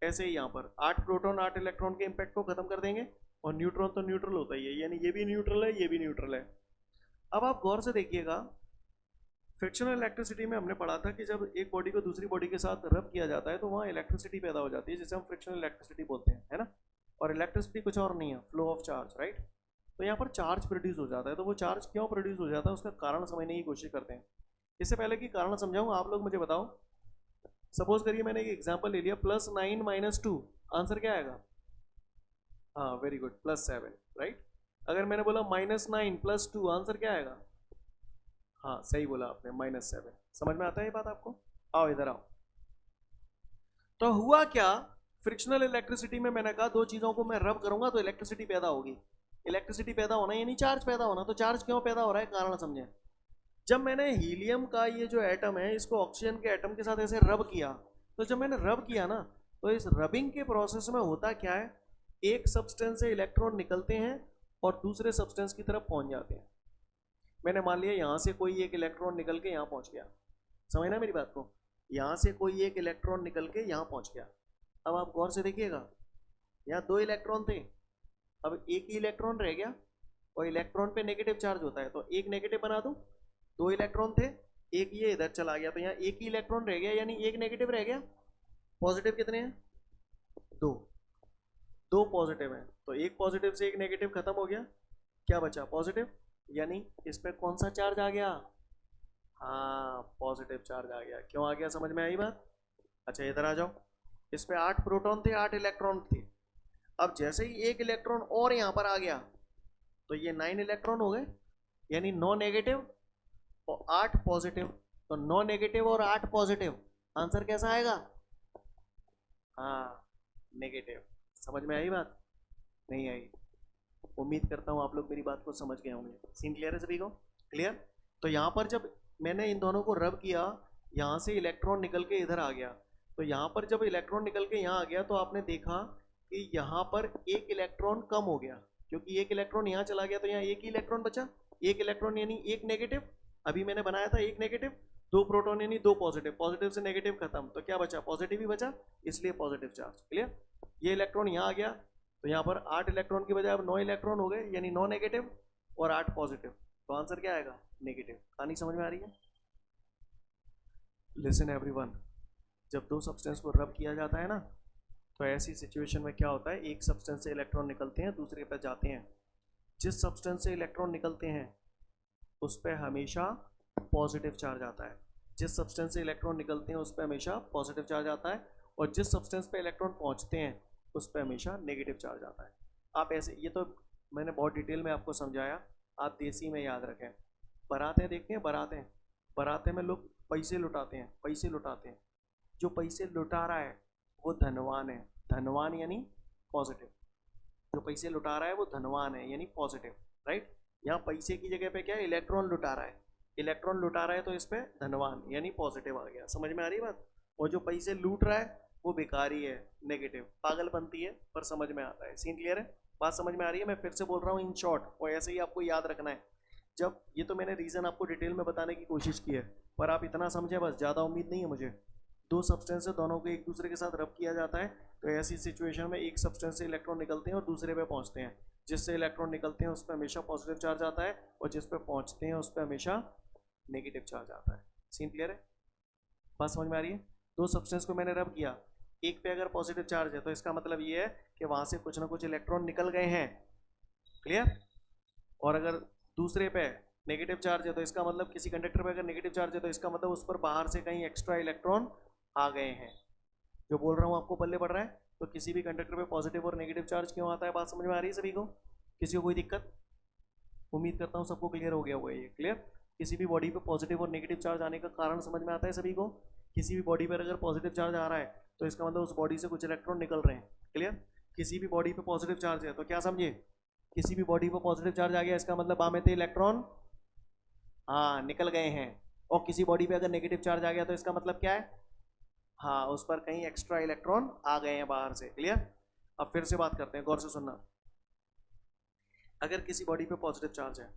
ऐसे ही यहाँ पर 8 प्रोटॉन 8 इलेक्ट्रॉन के इंपैक्ट को खत्म कर देंगे, और न्यूट्रॉन तो न्यूट्रल होता ही है, यानी ये भी न्यूट्रल है ये भी न्यूट्रल है। अब आप गौर से देखिएगा, फ्रिक्शनल इलेक्ट्रिसिटी में हमने पढ़ा था कि जब एक बॉडी को दूसरी बॉडी के साथ रब किया जाता है तो वहाँ इलेक्ट्रिसिटी पैदा हो जाती है, जिसे हम फ्रिक्शनल इलेक्ट्रिसिटी बोलते हैं, है ना। और इलेक्ट्रिसिटी कुछ और नहीं है, फ्लो ऑफ चार्ज, राइट। तो यहाँ पर चार्ज प्रोड्यूस हो जाता है, तो वो चार्ज क्यों प्रोड्यूस हो जाता है उसका कारण समझने की कोशिश करते हैं। इससे पहले कि कारण समझाऊं, आप लोग मुझे बताओ, सपोज करिए मैंने एक एग्जांपल ले लिया, +9 - 2, आंसर क्या आएगा? हाँ वेरी गुड, +7, राइट। अगर मैंने बोला -9 + 2, आंसर क्या आएगा? हाँ सही बोला आपने, -7। समझ में आता है ये बात आपको? आओ इधर आओ। तो हुआ क्या, फ्रिक्शनल इलेक्ट्रिसिटी में मैंने कहा दो चीजों को मैं रब करूंगा तो इलेक्ट्रिसिटी पैदा होगी। इलेक्ट्रिसिटी पैदा होना यानी चार्ज पैदा होना, तो चार्ज क्यों पैदा हो रहा है, कारण समझें। जब मैंने हीलियम का ये जो एटम है इसको ऑक्सीजन के एटम के साथ ऐसे रब किया, तो जब मैंने रब किया ना, तो इस रबिंग के प्रोसेस में होता क्या है, एक सब्सटेंस से इलेक्ट्रॉन निकलते हैं और दूसरे सब्सटेंस की तरफ पहुंच जाते हैं। मैंने मान लिया यहाँ से कोई एक इलेक्ट्रॉन निकल के यहाँ पहुंच गया, समझना मेरी बात को, यहाँ से कोई एक इलेक्ट्रॉन निकल के यहाँ पहुंच गया। अब आप गौर से देखिएगा, यहाँ 2 इलेक्ट्रॉन थे, अब एक ही इलेक्ट्रॉन रह गया, और इलेक्ट्रॉन पे नेगेटिव चार्ज होता है, तो एक नेगेटिव बना दूं। 2 इलेक्ट्रॉन थे, एक ये इधर चला गया, तो यहाँ एक ही इलेक्ट्रॉन रह गया, यानी एक नेगेटिव रह गया। पॉजिटिव कितने हैं? 2 पॉजिटिव हैं, तो एक पॉजिटिव से एक नेगेटिव खत्म हो गया, क्या बचा? पॉजिटिव। यानी इस पे कौन सा चार्ज आ गया? हाँ पॉजिटिव चार्ज आ गया। क्यों आ गया, समझ में आई बात? अच्छा इधर आ जाओ, इस पे 8 प्रोटॉन थे 8 इलेक्ट्रॉन थे। अब जैसे ही एक इलेक्ट्रॉन और यहाँ पर आ गया तो ये 9 इलेक्ट्रॉन हो गए, यानी 9 नेगेटिव और 8 पॉजिटिव, तो 9 नेगेटिव और 8 पॉजिटिव, आंसर कैसा आएगा? हाँ नेगेटिव। समझ में आई बात? नहीं आई? उम्मीद करता हूँ आप लोग मेरी बात को समझ गए होंगे। सीन क्लियर है सभी को? क्लियर। तो यहाँ पर जब मैंने इन दोनों को रब किया, यहाँ से इलेक्ट्रॉन निकल के इधर आ गया, तो यहाँ पर जब इलेक्ट्रॉन निकल के यहाँ आ गया तो आपने देखा कि यहाँ पर एक इलेक्ट्रॉन कम हो गया, क्योंकि एक इलेक्ट्रॉन यहाँ चला गया तो यहाँ एक ही इलेक्ट्रॉन बचा, एक इलेक्ट्रॉन यानी एक नेगेटिव। अभी मैंने बनाया था एक नेगेटिव, 2 प्रोटॉन यानी 2 पॉजिटिव, पॉजिटिव से नेगेटिव खत्म, तो क्या बचा? पॉजिटिव ही बचा, इसलिए पॉजिटिव चार्ज। क्लियर। ये इलेक्ट्रॉन यहाँ आ गया तो यहाँ पर 8 इलेक्ट्रॉन की बजाय अब 9 इलेक्ट्रॉन हो गए, यानी 9 नेगेटिव और 8 पॉजिटिव, तो आंसर क्या आएगा? नेगेटिव। कहानी समझ में आ रही है? लिसन एवरीवन, जब 2 सब्सटेंस को रब किया जाता है ना, तो ऐसी सिचुएशन में क्या होता है, एक सब्सटेंस से इलेक्ट्रॉन निकलते हैं दूसरे पर जाते हैं। जिस सब्सटेंस से इलेक्ट्रॉन निकलते हैं उस पर हमेशा पॉजिटिव चार्ज आता है, जिस सब्सटेंस से इलेक्ट्रॉन निकलते हैं उस पर हमेशा पॉजिटिव चार्ज आता है, और जिस सब्सटेंस पे इलेक्ट्रॉन पहुंचते हैं उस पर हमेशा नेगेटिव चार्ज आता है। आप ऐसे, ये तो मैंने बहुत डिटेल में आपको समझाया, आप देसी में याद रखें। बारातें देखते हैं, बारातें में लोग पैसे लुटाते हैं, पैसे लुटाते हैं। जो पैसे लुटा रहा है वो धनवान है, धनवान यानी पॉजिटिव। जो पैसे लुटा रहा है वो धनवान है यानी पॉजिटिव, राइट। यहाँ पैसे की जगह पे क्या है, इलेक्ट्रॉन लुटा रहा है, इलेक्ट्रॉन लुटा रहा है तो इस पे धनवान यानी पॉजिटिव आ गया। समझ में आ रही है बात? और जो पैसे लूट रहा है वो बेकारी है, नेगेटिव, पागल बनती है, पर समझ में आता है। सीन क्लियर है? बात समझ में आ रही है? मैं फिर से बोल रहा हूँ इन शॉर्ट, और ऐसे ही आपको याद रखना है। जब ये तो मैंने रीज़न आपको डिटेल में बताने की कोशिश की है, पर आप इतना समझे बस, ज़्यादा उम्मीद नहीं है मुझे। 2 सब्सटेंस है, दोनों को एक दूसरे के साथ रब किया जाता है, तो ऐसी सिचुएशन में एक सब्सटेंस से इलेक्ट्रॉन निकलते हैं और दूसरे पे पहुंचते हैं। जिससे इलेक्ट्रॉन निकलते हैं उस पर हमेशा पॉजिटिव चार्ज आता है, और जिस पे पहुंचते हैं उस पर हमेशा नेगेटिव चार्ज आता है। सीन क्लियर है? बात समझ में आ रही है? 2 सब्सटेंस को मैंने रब किया, एक पे अगर पॉजिटिव चार्ज है तो इसका मतलब ये है कि वहां से कुछ ना कुछ इलेक्ट्रॉन निकल गए हैं। क्लियर। और अगर दूसरे पे नेगेटिव चार्ज है तो इसका मतलब, किसी कंडक्टर पे अगर नेगेटिव चार्ज है तो इसका मतलब उस पर बाहर से कहीं एक्स्ट्रा इलेक्ट्रॉन आ गए हैं। जो बोल रहा हूँ आपको पल्ले पड़ रहा है? तो किसी भी कंडक्टर पे पॉजिटिव और नेगेटिव चार्ज क्यों आता है, बात समझ में आ रही है सभी को? किसी को कोई दिक्कत? उम्मीद करता हूँ सबको क्लियर हो गया होगा ये। क्लियर। किसी भी बॉडी पे पॉजिटिव और नेगेटिव चार्ज आने का कारण समझ में आता है सभी को? किसी भी बॉडी पर अगर पॉजिटिव चार्ज आ रहा है तो इसका मतलब उस बॉडी से कुछ इलेक्ट्रॉन निकल रहे हैं। क्लियर। किसी भी बॉडी पे पॉजिटिव चार्ज है तो क्या समझिए, किसी भी बॉडी पे पॉजिटिव चार्ज आ गया, इसका मतलब बामे थे इलेक्ट्रॉन हाँ निकल गए हैं। और किसी बॉडी पे अगर नेगेटिव चार्ज आ गया तो इसका मतलब क्या है, हाँ, उस पर कहीं एक्स्ट्रा इलेक्ट्रॉन आ गए हैं बाहर से। क्लियर? अब फिर से बात करते हैं, गौर से सुनना। अगर किसी बॉडी पे पॉजिटिव चार्ज है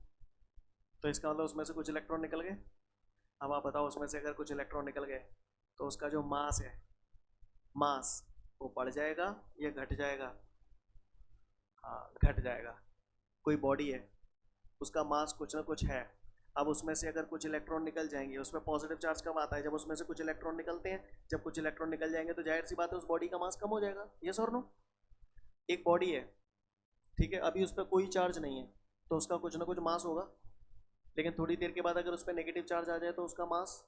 तो इसका मतलब उसमें से कुछ इलेक्ट्रॉन निकल गए। अब आप बताओ, उसमें से अगर कुछ इलेक्ट्रॉन निकल गए तो उसका जो मास है, मास वो बढ़ जाएगा या घट जाएगा? हाँ, घट जाएगा। कोई बॉडी है, उसका मास कुछ ना कुछ है, अब उसमें से अगर कुछ इलेक्ट्रॉन निकल जाएंगे, उसमें पॉजिटिव चार्ज कब आता है? जब उसमें से कुछ इलेक्ट्रॉन निकलते हैं। जब कुछ इलेक्ट्रॉन निकल जाएंगे तो जाहिर सी बात है उस बॉडी का मास कम हो जाएगा। यस और नो? एक बॉडी है, ठीक है, अभी उस पर कोई चार्ज नहीं है तो उसका कुछ ना कुछ मास होगा, लेकिन थोड़ी देर के बाद अगर उस पर नेगेटिव चार्ज आ जाए तो उसका मास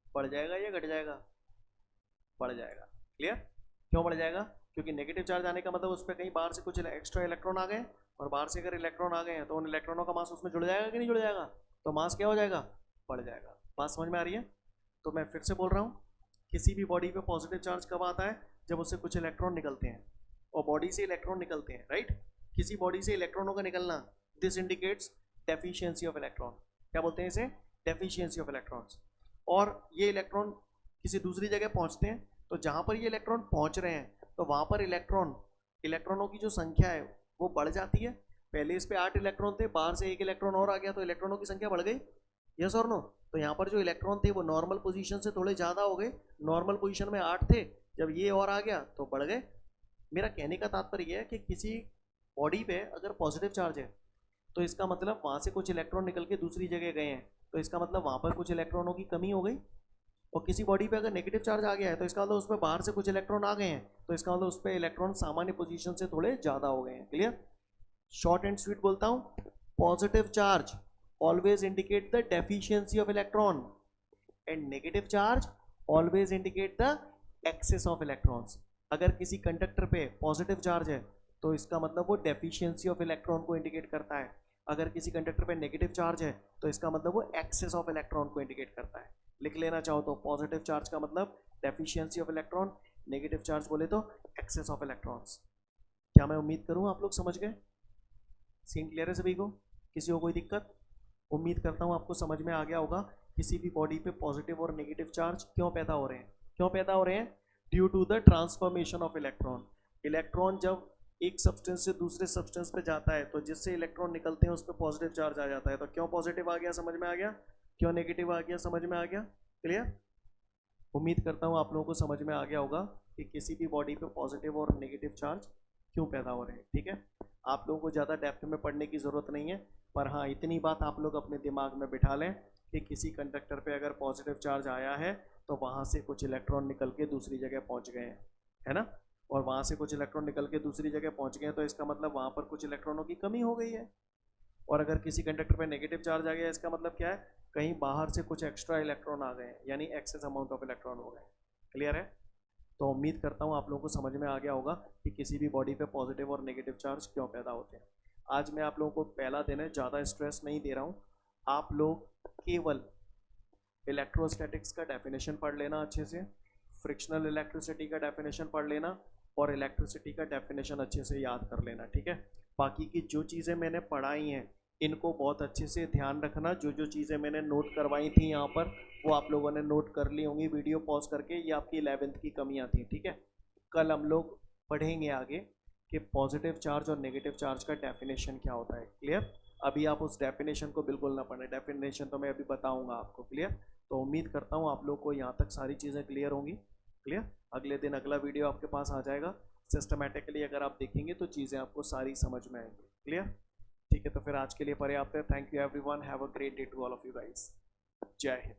बढ़ जाएगा या घट जाएगा? बढ़ जाएगा। क्लियर? क्यों बढ़ जाएगा? क्योंकि नेगेटिव चार्ज आने का मतलब उस पर कहीं बाहर से कुछ एक्स्ट्रा इलेक्ट्रॉन आ गए, और बाहर से अगर इलेक्ट्रॉन आ गए हैं तो उन इलेक्ट्रॉनों का मास उसमें जुड़ जाएगा कि नहीं जुड़ जाएगा? तो मास क्या हो जाएगा? बढ़ जाएगा। बात समझ में आ रही है? तो मैं फिर से बोल रहा हूँ, किसी भी बॉडी पे पॉजिटिव चार्ज कब आता है? जब उससे कुछ इलेक्ट्रॉन निकलते हैं, और बॉडी से इलेक्ट्रॉन निकलते हैं, राइट? किसी बॉडी से इलेक्ट्रॉनों का निकलना, this indicates deficiency of electron. क्या बोलते हैं इसे? Deficiency of electrons. और ये इलेक्ट्रॉन किसी दूसरी जगह पहुंचते हैं, तो जहां पर ये इलेक्ट्रॉन पहुंच रहे हैं तो वहां पर इलेक्ट्रॉनों की जो संख्या है वो बढ़ जाती है। पहले इस पे 8 इलेक्ट्रॉन थे, बाहर से एक इलेक्ट्रॉन और आ गया तो इलेक्ट्रॉनों की संख्या बढ़ गई। यस और नो? तो यहाँ पर जो इलेक्ट्रॉन थे वो नॉर्मल पोजीशन से थोड़े ज़्यादा हो गए। नॉर्मल पोजीशन में 8 थे, जब ये और आ गया तो बढ़ गए। मेरा कहने का तात्पर्य यह है कि किसी बॉडी पे अगर पॉजिटिव चार्ज है तो इसका मतलब वहाँ से कुछ इलेक्ट्रॉन निकल के दूसरी जगह गए हैं, तो इसका मतलब वहाँ पर कुछ इलेक्ट्रॉनों की कमी हो गई। और किसी बॉडी पे अगर नेगेटिव चार्ज आ गया है तो इसका मतलब उसमें बाहर से कुछ इलेक्ट्रॉन आ गए हैं, तो इसका मतलब उस पर इलेक्ट्रॉन सामान्य पोजीशन से थोड़े ज़्यादा हो गए हैं। क्लियर? शॉर्ट एंड स्वीट बोलता हूँ, positive charge always indicate the deficiency of electron and negative charge always indicate the excess of electrons. अगर किसी कंडक्टर पे पॉजिटिव चार्ज है तो इसका मतलब वो डेफिशिएंसी ऑफ इलेक्ट्रॉन को इंडिकेट करता है। अगर किसी कंडक्टर पे नेगेटिव चार्ज है तो इसका मतलब वो एक्सेस ऑफ इलेक्ट्रॉन को इंडिकेट करता है। लिख लेना चाहो तो पॉजिटिव चार्ज का मतलब deficiency of electron, negative charge बोले तो एक्सेस ऑफ इलेक्ट्रॉन्स। क्या मैं उम्मीद करूँ आप लोग समझ गए? सीन क्लियर है सभी को? किसी को कोई दिक्कत? उम्मीद करता हूँ आपको समझ में आ गया होगा किसी भी बॉडी पे पॉजिटिव और नेगेटिव चार्ज क्यों पैदा हो रहे हैं। क्यों पैदा हो रहे हैं? Due to the transformation of electron. Electron जब एक सब्सटेंस से दूसरे सब्सटेंस पे जाता है तो जिससे इलेक्ट्रॉन निकलते हैं उस पर पॉजिटिव चार्ज आ जाता है। तो क्यों पॉजिटिव आ गया समझ में आ गया, क्यों नेगेटिव आ गया समझ में आ गया? क्लियर? उम्मीद करता हूँ आप लोगों को समझ में आ गया होगा कि किसी भी बॉडी पे पॉजिटिव और नेगेटिव चार्ज क्यों पैदा हो रहे हैं। ठीक है, आप लोगों को ज़्यादा डेप्थ में पढ़ने की ज़रूरत नहीं है, पर हाँ इतनी बात आप लोग अपने दिमाग में बिठा लें कि किसी कंडक्टर पे अगर पॉजिटिव चार्ज आया है तो वहाँ से कुछ इलेक्ट्रॉन निकल के दूसरी जगह पहुँच गए हैं, है ना? और वहाँ से कुछ इलेक्ट्रॉन निकल के दूसरी जगह पहुँच गए हैं तो इसका मतलब वहाँ पर कुछ इलेक्ट्रॉनों की कमी हो गई है। और अगर किसी कंडक्टर पे नेगेटिव चार्ज आ गया इसका मतलब क्या है? कहीं बाहर से कुछ एक्स्ट्रा इलेक्ट्रॉन आ गए हैं, यानी एक्सेस अमाउंट ऑफ इलेक्ट्रॉन हो गए। क्लियर है? तो उम्मीद करता हूँ आप लोगों को समझ में आ गया होगा कि किसी भी बॉडी पे पॉजिटिव और नेगेटिव चार्ज क्यों पैदा होते हैं। आज मैं आप लोगों को पहला दिन है, ज़्यादा स्ट्रेस नहीं दे रहा हूँ। आप लोग केवल इलेक्ट्रोस्टैटिक्स का डेफिनेशन पढ़ लेना अच्छे से, फ्रिक्शनल इलेक्ट्रिसिटी का डेफिनेशन पढ़ लेना, और इलेक्ट्रिसिटी का डेफिनेशन अच्छे से याद कर लेना। ठीक है, बाकी की जो चीज़ें मैंने पढ़ाई हैं इनको बहुत अच्छे से ध्यान रखना। जो जो चीज़ें मैंने नोट करवाई थी यहाँ पर वो आप लोगों ने नोट कर ली होंगी वीडियो पॉज करके। ये आपकी 11th की कमियाँ थी। ठीक है, कल हम लोग पढ़ेंगे आगे कि पॉजिटिव चार्ज और नेगेटिव चार्ज का डेफिनेशन क्या होता है। क्लियर? अभी आप उस डेफिनेशन को बिल्कुल ना पढ़ें, डेफिनेशन तो मैं अभी बताऊँगा आपको। क्लियर? तो उम्मीद करता हूँ आप लोग को यहाँ तक सारी चीज़ें क्लियर होंगी। क्लियर? अगले दिन अगला वीडियो आपके पास आ जाएगा। सिस्टमेटिकली अगर आप देखेंगे तो चीज़ें आपको सारी समझ में आएंगी। क्लियर? ठीक है, तो फिर आज के लिए पर्याप्त है। Thank you everyone, have a great day to all of you guys. जय हिंद।